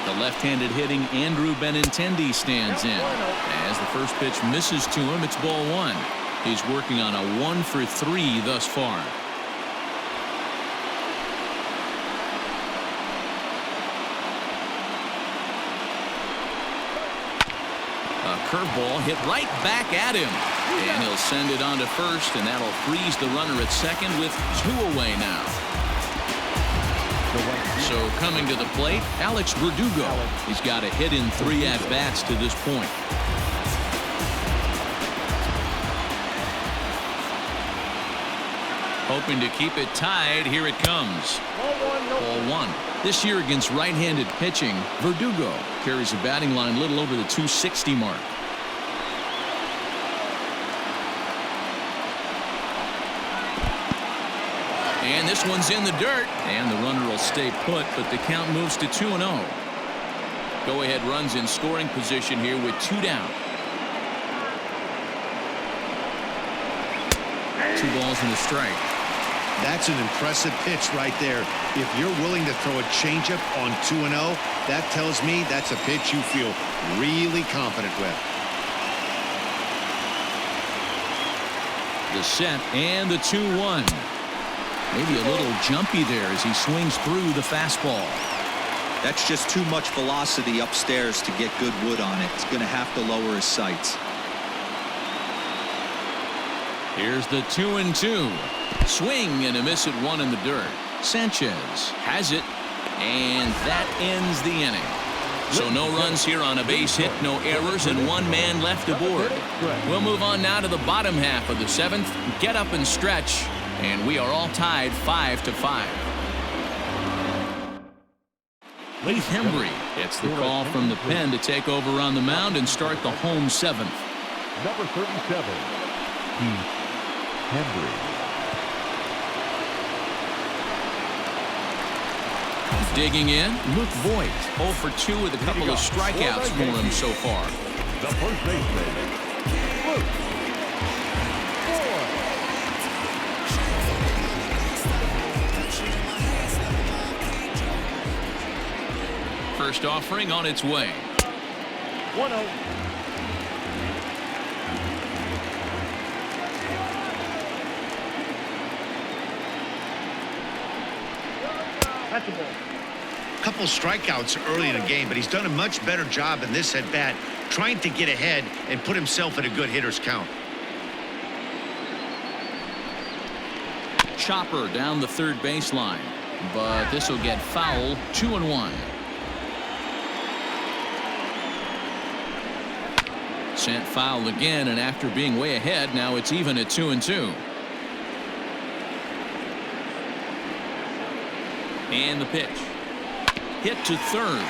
The left-handed hitting Andrew Benintendi stands in. As the first pitch misses to him, it's ball one. He's working on a 1-for-3 thus far. A curveball hit right back at him. And he'll send it on to first, and that'll freeze the runner at second with two away now. So coming to the plate, Alex Verdugo. He's got a hit in 3 at-bats to this point. Hoping to keep it tied. Here it comes. Ball one. This year against right-handed pitching, Verdugo carries a batting line a little over the 260 mark. And this one's in the dirt. And the runner will stay put, but the count moves to 2-0. Go-ahead runs in scoring position here with 2 down. 2 balls and a strike. That's an impressive pitch right there. If you're willing to throw a changeup on 2-0, that tells me that's a pitch you feel really confident with. The set and the 2-1. Maybe a little jumpy there as he swings through the fastball. That's just too much velocity upstairs to get good wood on it. He's going to have to lower his sights. Here's the 2-2. Swing and a miss at 1 in the dirt. Sanchez has it, and that ends the inning. So no runs here on a base hit, no errors, and 1 man left aboard. We'll move on now to the bottom half of the 7th. Get up and stretch, and we are all tied 5-5. Heath Hembry gets the call from the pen to take over on the mound and start the home 7th. Number 37, Heath Hembry. Digging in, Luke Voigt, 0 for 2 with a couple of strikeouts for him so far. The first baseman, Luke Voigt. First offering on its way. 1-0. That's a ball. Couple strikeouts early in the game, but he's done a much better job in this at bat trying to get ahead and put himself in a good hitter's count. Chopper down the third baseline, but this will get foul. 2-1. Sant fouled again, and after being way ahead, now it's even at 2-2. And the pitch. Hit to third.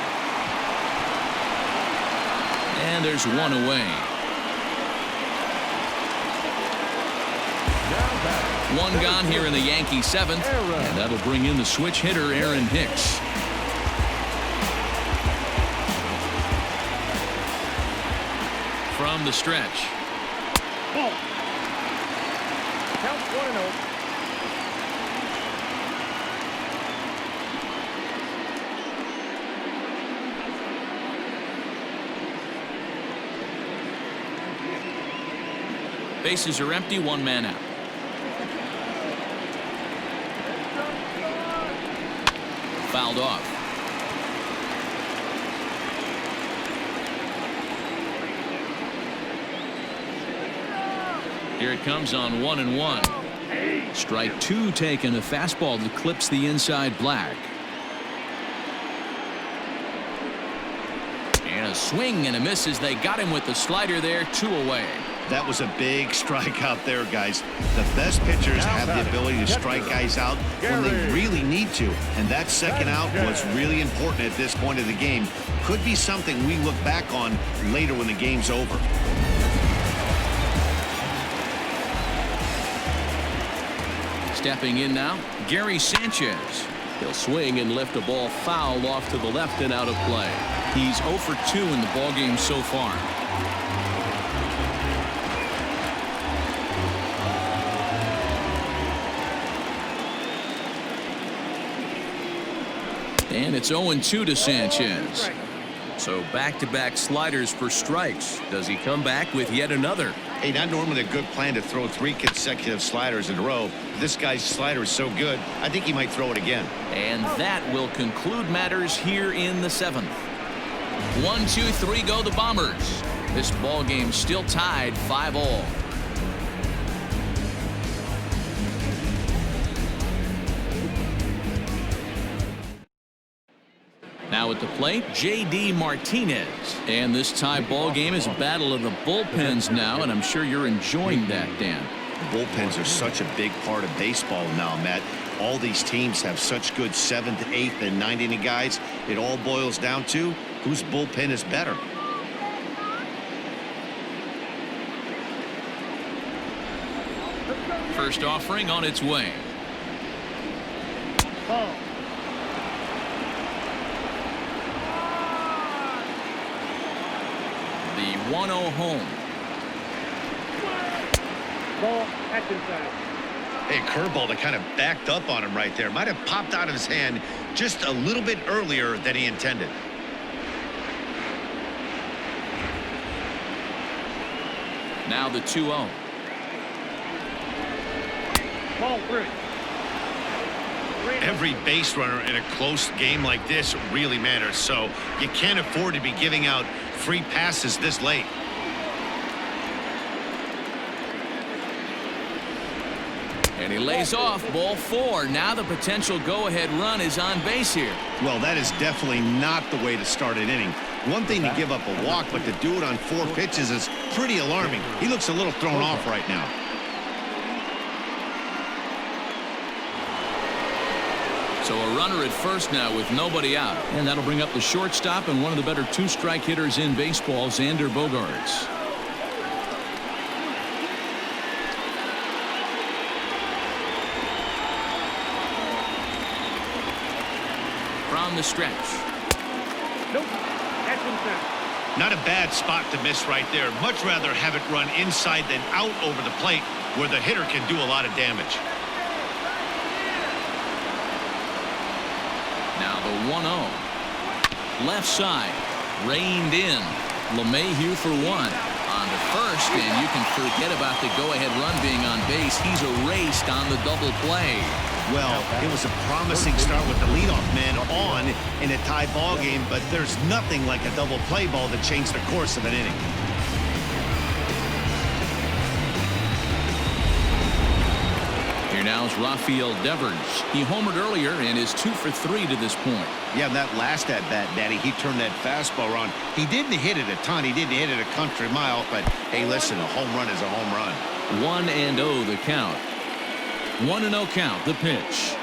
And there's one away. One gone here in the Yankee seventh, and that'll bring in the switch hitter, Aaron Hicks. From the stretch. Ball. Count 1-0. Bases are empty, one man out. Fouled off. Here it comes on 1-1. Strike two taken. A fastball that clips the inside black. And a swing and a miss as they got him with the slider there. 2 away. That was a big strike out there, guys. The best pitchers have the ability to strike guys out when they really need to. And that second out was really important at this point of the game. Could be something we look back on later when the game's over. Stepping in now, Gary Sanchez. He'll swing and lift a ball foul off to the left and out of play. He's 0 for 2 in the ballgame so far. And it's 0-2 to Sanchez. So back-to-back sliders for strikes. Does he come back with yet another? Hey, not normally a good plan to throw 3 consecutive sliders in a row. This guy's slider is so good, I think he might throw it again. And that will conclude matters here in the 7th. 1, 2, 3 go the Bombers. This ball game still tied 5-all. Now at the plate, J.D. Martinez. And this tie ball game is a battle of the bullpens now, and I'm sure you're enjoying that, Dan. Bullpens are such a big part of baseball now, Matt. All these teams have such good 7th, 8th, and 9th inning guys. It all boils down to whose bullpen is better. First offering on its way. Ball. The 1-0 home. Ball. That's inside. Hey, curveball that kind of backed up on him right there. Might have popped out of his hand just a little bit earlier than he intended. Now the 2-0. Ball 3. Every base runner in a close game like this really matters, so you can't afford to be giving out free passes this late. And he lays off, ball 4. Now the potential go-ahead run is on base here. Well, that is definitely not the way to start an inning. One thing to give up a walk, but to do it on 4 pitches is pretty alarming. He looks a little thrown off right now. So a runner at first now with nobody out. And that'll bring up the shortstop and one of the better 2-strike hitters in baseball, Xander Bogaerts. From the stretch. Nope. That's inside. Not a bad spot to miss right there. Much rather have it run inside than out over the plate where the hitter can do a lot of damage. Now the 1-0. Left side. Reined in. LeMahieu for 1. On to first, and you can forget about the go-ahead run being on base. He's erased on the double play. Well, it was a promising start with the leadoff man on in a tie ball game, but there's nothing like a double play ball that changed the course of an inning. Here now, Seattle's Rafael Devers. He homered earlier and is 2 for 3 to this point. Yeah, that last at-bat, Daddy, he turned that fastball around. He didn't hit it a ton. He didn't hit it a country mile. But, hey, listen, a home run is a home run. 1-0 the count. 1-0 count, the pitch.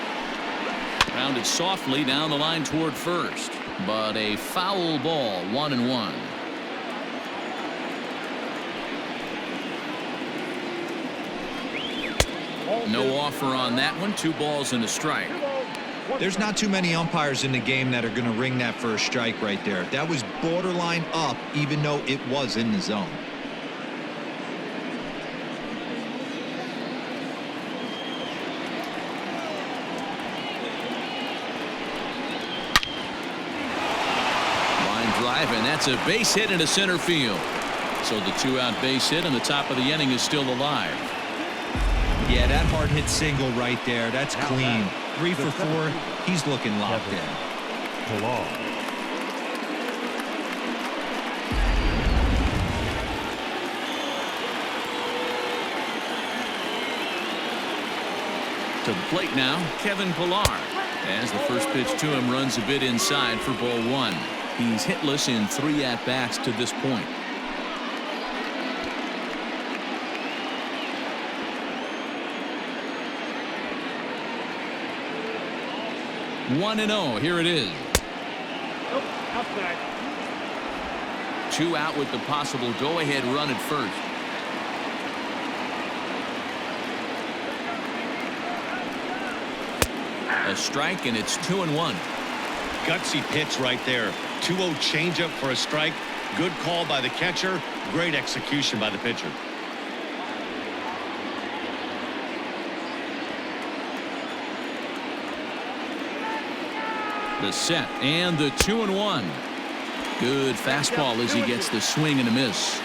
Grounded softly down the line toward first. But a foul ball, 1-1. No offer on that one. 2 balls and a strike. There's not too many umpires in the game that are going to ring that first strike right there. That was borderline up, even though it was in the zone. Line drive, and that's a base hit into center field. So the 2-out base hit, and the top of the inning is still alive. Yeah, that hard hit single right there. That's clean. 3 for 4. He's looking locked in. To the plate now, Kevin Pillar. As the first pitch to him runs a bit inside for ball 1. He's hitless in 3 at-bats to this point. One and 0. Here it is. Nope, outside. 2 out with the possible go-ahead run at first. A strike, and it's 2-1. Gutsy pitch right there. 2-0 changeup for a strike. Good call by the catcher. Great execution by the pitcher. The set and the 2-1. Good fastball as he gets the swing and a miss.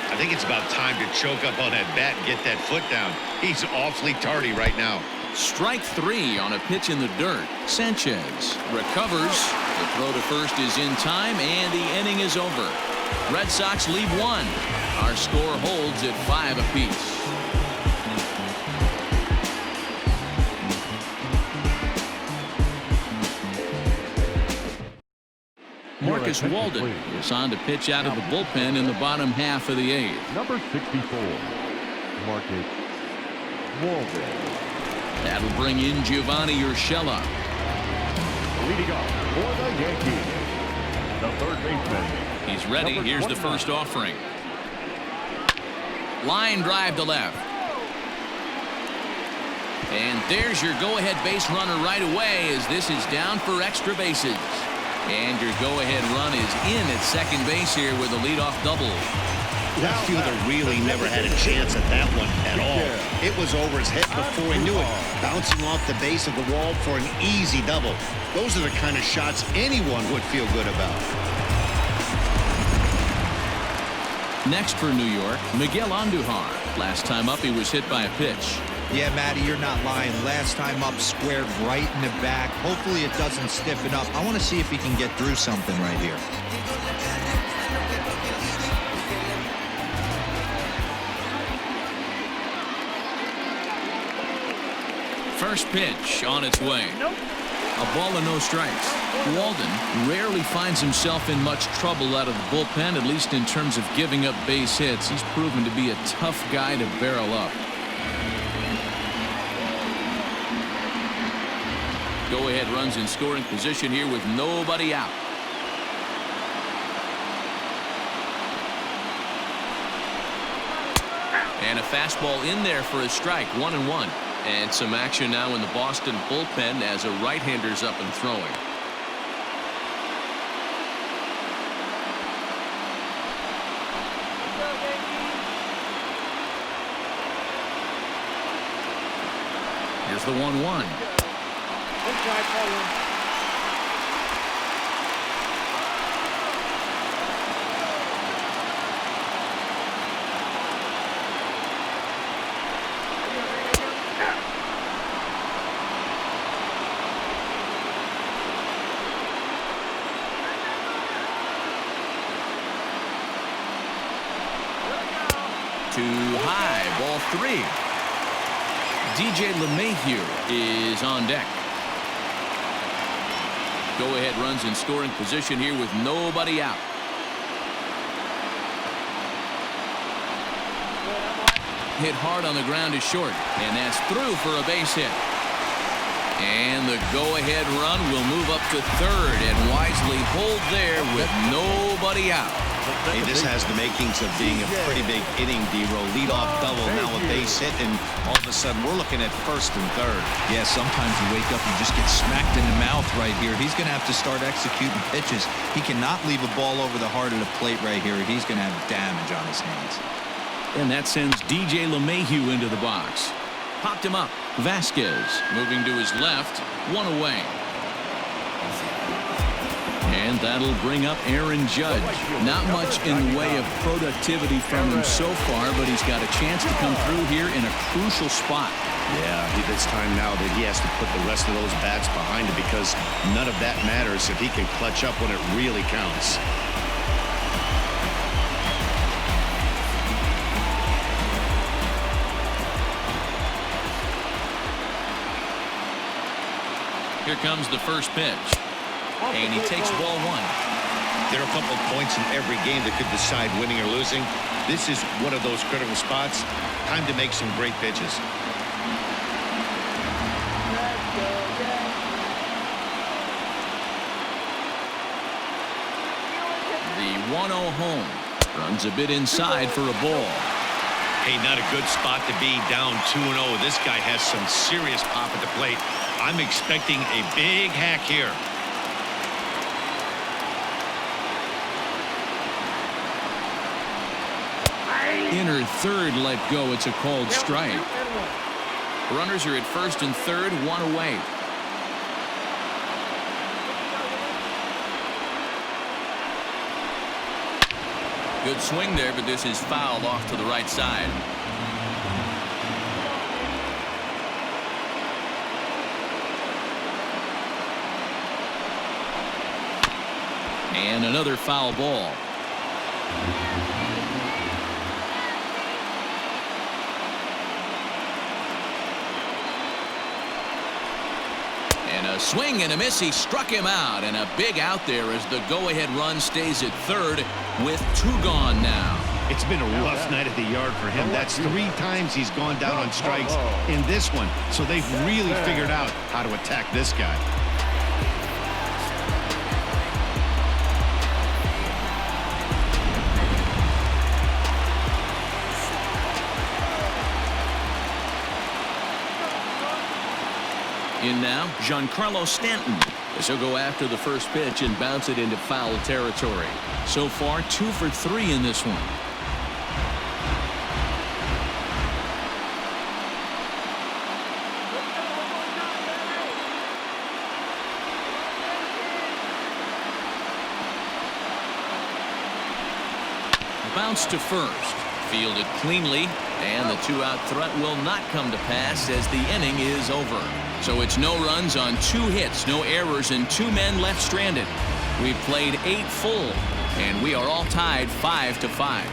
I think it's about time to choke up on that bat and get that foot down. He's awfully tardy right now. Strike 3 on a pitch in the dirt. Sanchez recovers. The throw to first is in time, and the inning is over. Red Sox lead 1. Our score holds at 5 apiece. Marcus Walden is on to pitch out of the bullpen in the bottom half of the 8th. Number 64, Marcus Walden. That'll bring in Giovanni Urshela. Leading off for the Yankees, the third baseman. He's ready. Here's the first offering. Line drive to left. And there's your go-ahead base runner right away, as this is down for extra bases. And your go-ahead run is in at second base here with a leadoff double. Left fielder really never had a chance at that one at all. It was over his head before he knew it, bouncing off the base of the wall for an easy double. Those are the kind of shots anyone would feel good about. Next for New York, Miguel Andujar. Last time up, he was hit by a pitch. Yeah, Matty, you're not lying. Last time up, squared right in the back. Hopefully it doesn't stiffen up. I want to see if he can get through something right here. First pitch on its way. A ball and no strikes. Walden rarely finds himself in much trouble out of the bullpen, at least in terms of giving up base hits. He's proven to be a tough guy to barrel up. Go-ahead runs in scoring position here with nobody out. And a fastball in there for a strike, 1-1. And some action now in the Boston bullpen as a right-hander's up and throwing. Here's the 1-1. Inside, ball 1. Too high, ball 3. DJ LeMahieu is on deck. Go-ahead runs in scoring position here with nobody out. Hit hard on the ground is short, and that's through for a base hit. And the go-ahead run will move up to third and wisely hold there with nobody out. Hey, this has the makings of being a pretty big inning, D-Roll. Lead-off double, now a base hit, and all of a sudden we're looking at first and third. Yeah, sometimes you wake up and just get smacked in the mouth right here. He's going to have to start executing pitches. He cannot leave a ball over the heart of the plate right here. He's going to have damage on his hands. And that sends DJ LeMahieu into the box. Popped him up. Vasquez moving to his left. One away. And that'll bring up Aaron Judge. Not much in the way of productivity from him so far, but he's got a chance to come through here in a crucial spot. Yeah, it's time now that he has to put the rest of those bats behind him, because none of that matters if he can clutch up when it really counts. Here comes the first pitch. And he takes ball one. There are a couple of points in every game that could decide winning or losing. This is one of those critical spots. Time to make some great pitches. The 1-0 home. Runs a bit inside for a ball. Hey, not a good spot to be, down 2-0. This guy has some serious pop at the plate. I'm expecting a big hack here. Inner third let go. It's a called strike. Runners are at first and third, one away. Good swing there, but this is fouled off to the right side. And another foul ball. And a swing and a miss. He struck him out, and a big out there as the go-ahead run stays at third with two gone now. It's been a rough night at the yard for him. That's 3 times he's gone down on strikes in this one. So they've really figured out how to attack this guy. In now, Giancarlo Stanton. As he'll go after the first pitch and bounce it into foul territory. So far, 2 for 3 in this one. Bounce to first. Fielded cleanly, and the 2-out threat will not come to pass as the inning is over. So it's no runs on 2 hits, no errors, and 2 men left stranded. We've played 8 full, and we are all tied 5-5.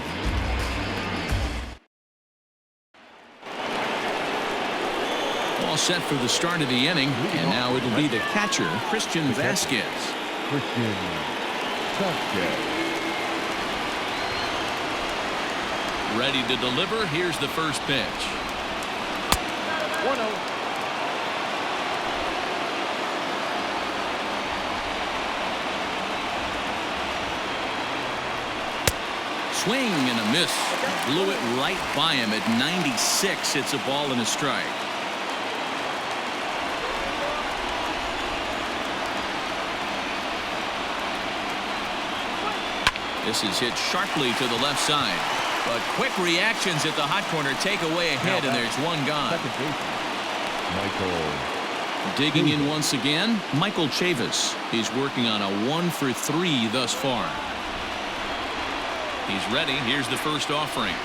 All set for the start of the inning, and now it'll be the catcher, Christian Vasquez. Christian Sanchez. Ready to deliver. Here's the first pitch. 1-0. Swing and a miss. Blew it right by him at 96. It's a ball and a strike. This is hit sharply to the left side. But quick reactions at the hot corner take away a hit, and there's one gone. Michael. Digging in once again, Michael Chavis. He's working on a 1 for 3 thus far. He's ready. Here's the first offering.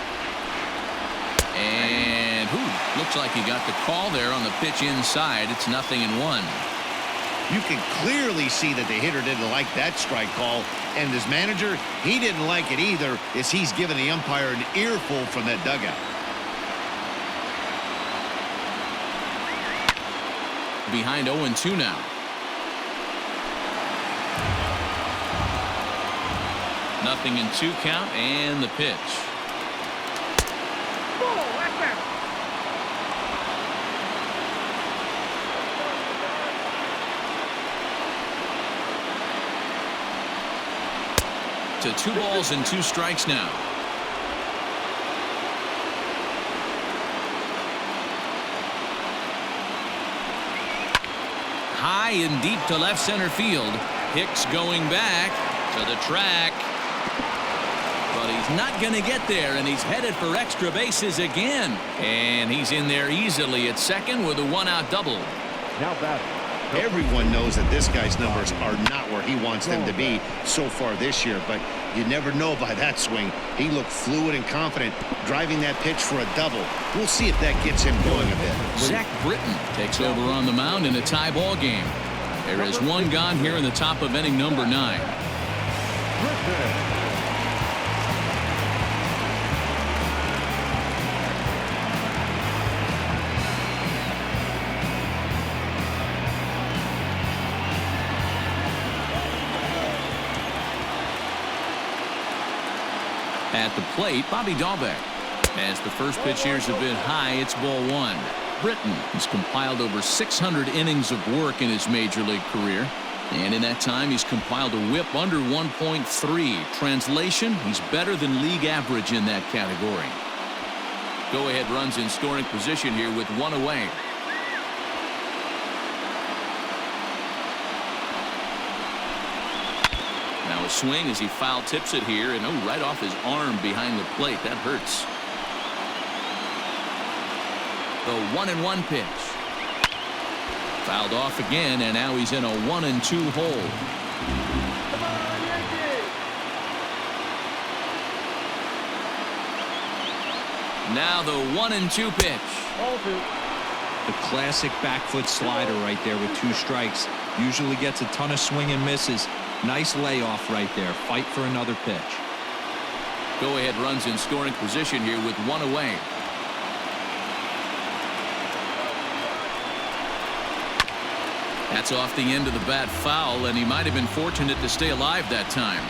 And looks like he got the call there on the pitch inside. It's 0-1. You can clearly see that the hitter didn't like that strike call, and his manager, he didn't like it either, as he's given the umpire an earful from that dugout. behind 0-2 now. Nothing in 2 count, and the pitch. To 2 balls and 2 strikes now. High and deep to left center field. Hicks going back to the track. But he's not going to get there, and he's headed for extra bases again. And he's in there easily at second with a 1-out double. Now batting. Everyone knows that this guy's numbers are not where he wants them to be so far this year, but you never know by that swing. He looked fluid and confident, driving that pitch for a double. We'll see if that gets him going a bit. Zach Britton takes over on the mound in a tie ball game. There is 1 gone here in the top of inning number 9. At the plate, Bobby Dahlbeck. As the first pitch here has been high, it's ball 1. Britton has compiled over 600 innings of work in his major league career. And in that time, he's compiled a whip under 1.3. Translation, he's better than league average in that category. Go-ahead runs in scoring position here with 1 away. Now a swing as he foul tips it here, and right off his arm behind the plate. That hurts. The 1-1 pitch. Fouled off again, and now he's in a 1-2 hole. Now the 1-2 pitch. The classic back foot slider right there with 2 strikes. Usually gets a ton of swing and misses. Nice layoff right there. Fight for another pitch. Go-ahead runs in scoring position here with 1 away. That's off the end of the bat foul, and he might have been fortunate to stay alive that time.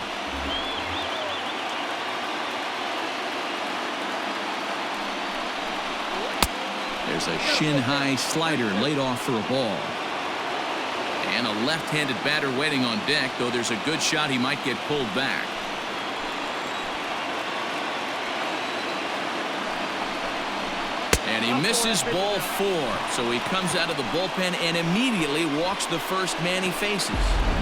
There's a shin-high slider laid off for a ball. And a left-handed batter waiting on deck, though there's a good shot he might get pulled back. And he misses ball 4, so he comes out of the bullpen and immediately walks the first man he faces.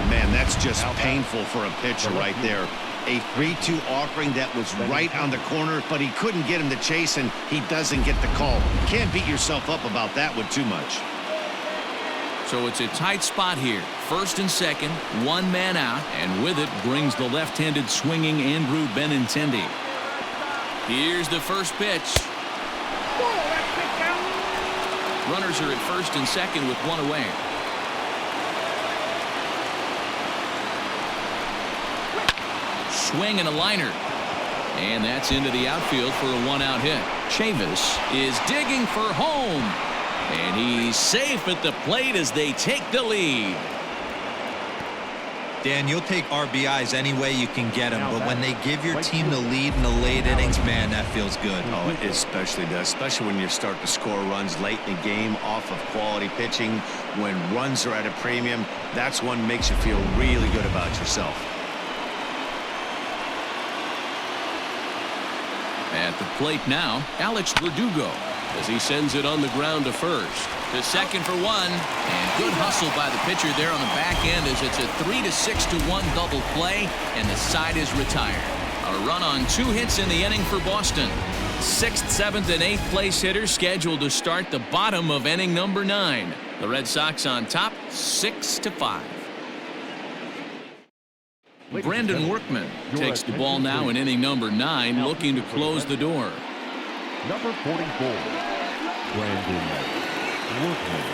Man, that's just painful for a pitcher right there. A 3-2 offering that was right on the corner, but he couldn't get him to chase, and he doesn't get the call. Can't beat yourself up about that one too much. So it's a tight spot here. First and second, 1 man out, and with it brings the left-handed swinging Andrew Benintendi. Here's the first pitch. Runners are at first and second with 1 away. Swing and a liner. And that's into the outfield for a 1-out hit. Chavis is digging for home. And he's safe at the plate as they take the lead. Dan, you'll take RBIs any way you can get them, but when they give your team the lead in the late innings, man, that feels good. Oh, it especially does, especially when you start to score runs late in the game off of quality pitching. When runs are at a premium, that's one makes you feel really good about yourself. At the plate now, Alex Verdugo, as he sends it on the ground to first. To second for 1, and good hustle by the pitcher there on the back end as it's a 3-6-1 double play, and the side is retired. A run on 2 hits in the inning for Boston. 6th, 7th, and 8th place hitters scheduled to start the bottom of inning number 9. The Red Sox on top, 6-5. Brandon Workman takes the ball now in inning number 9, looking to close the door. Number 44, Brandon Workman.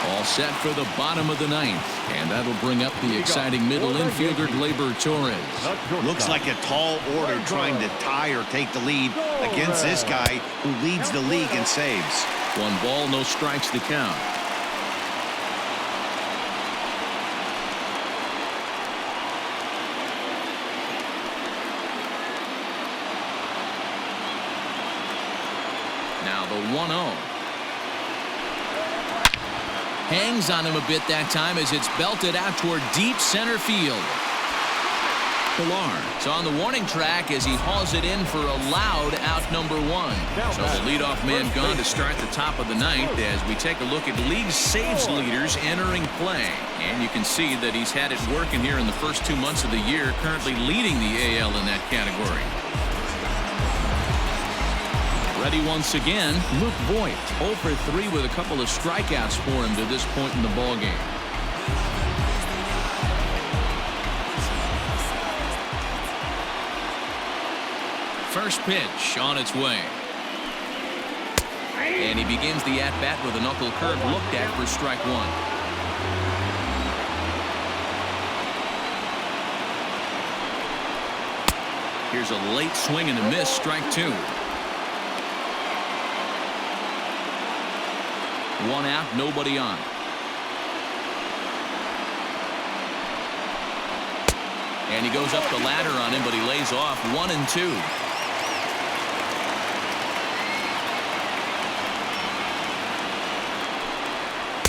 All set for the bottom of the ninth. And that'll bring up the exciting middle infielder, Gleyber Torres. Looks like a tall order trying to tie or take the lead against this guy who leads the league in saves. 1 ball, no strikes to count. Now the 1-0. Hangs on him a bit that time as it's belted out toward deep center field. Pilar is on the warning track as he hauls it in for a loud out number 1. So the leadoff man gone to start the top of the ninth as we take a look at league saves leaders entering play. And you can see that he's had it working here in the first 2 months of the year, currently leading the AL in that category. Ready once again, Luke Voigt, 0 for 3 with a couple of strikeouts for him to this point in the ballgame. First pitch on its way. And he begins the at-bat with a knuckle curve looked at for strike 1. Here's a late swing and a miss, strike 2. 1 out, nobody on. And he goes up the ladder on him, but he lays off 1-2.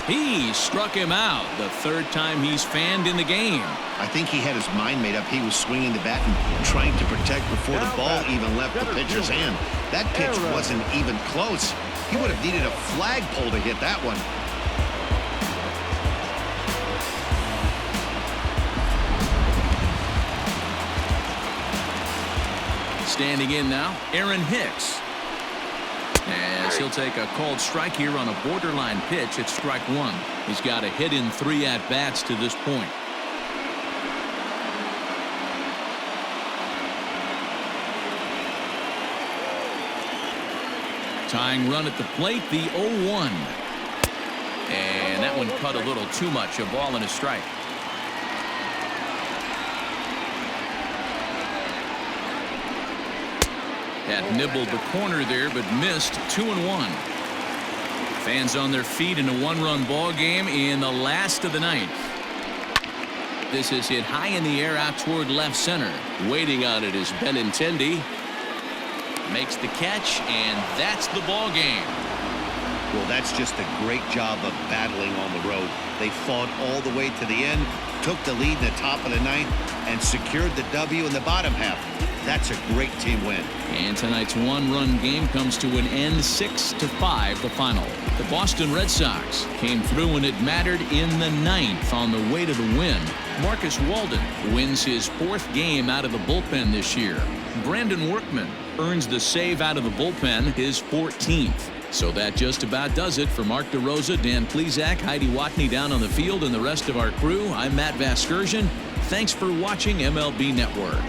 He struck him out the 3rd time he's fanned in the game. I think he had his mind made up. He was swinging the bat and trying to protect before the ball even left the pitcher's hand. That pitch wasn't even close. He would have needed a flagpole to hit that one. Standing in now, Aaron Hicks. As he'll take a called strike here on a borderline pitch at strike 1. He's got a hit in 3 at-bats to this point. Tying run at the plate, the 0-1. And that one cut a little too much, a ball and a strike. That nibbled the corner there, but missed. 2-1. Fans on their feet in a 1-run ball game in the last of the ninth. This is hit high in the air out toward left center. Waiting on it is Benintendi. Makes the catch, and that's the ball game. Well, that's just a great job of battling on the road. They fought all the way to the end, took the lead in the top of the ninth, and secured the W in the bottom half. That's a great team win. And tonight's 1-run game comes to an end, 6-5 the final. The Boston Red Sox came through when it mattered in the ninth on the way to the win. Marcus Walden wins his 4th game out of the bullpen this year. Brandon Workman earns the save out of the bullpen, his 14th. So that just about does it for Mark DeRosa, Dan Plesac, Heidi Watney down on the field, and the rest of our crew. I'm Matt Vasquez. Thanks for watching MLB Network.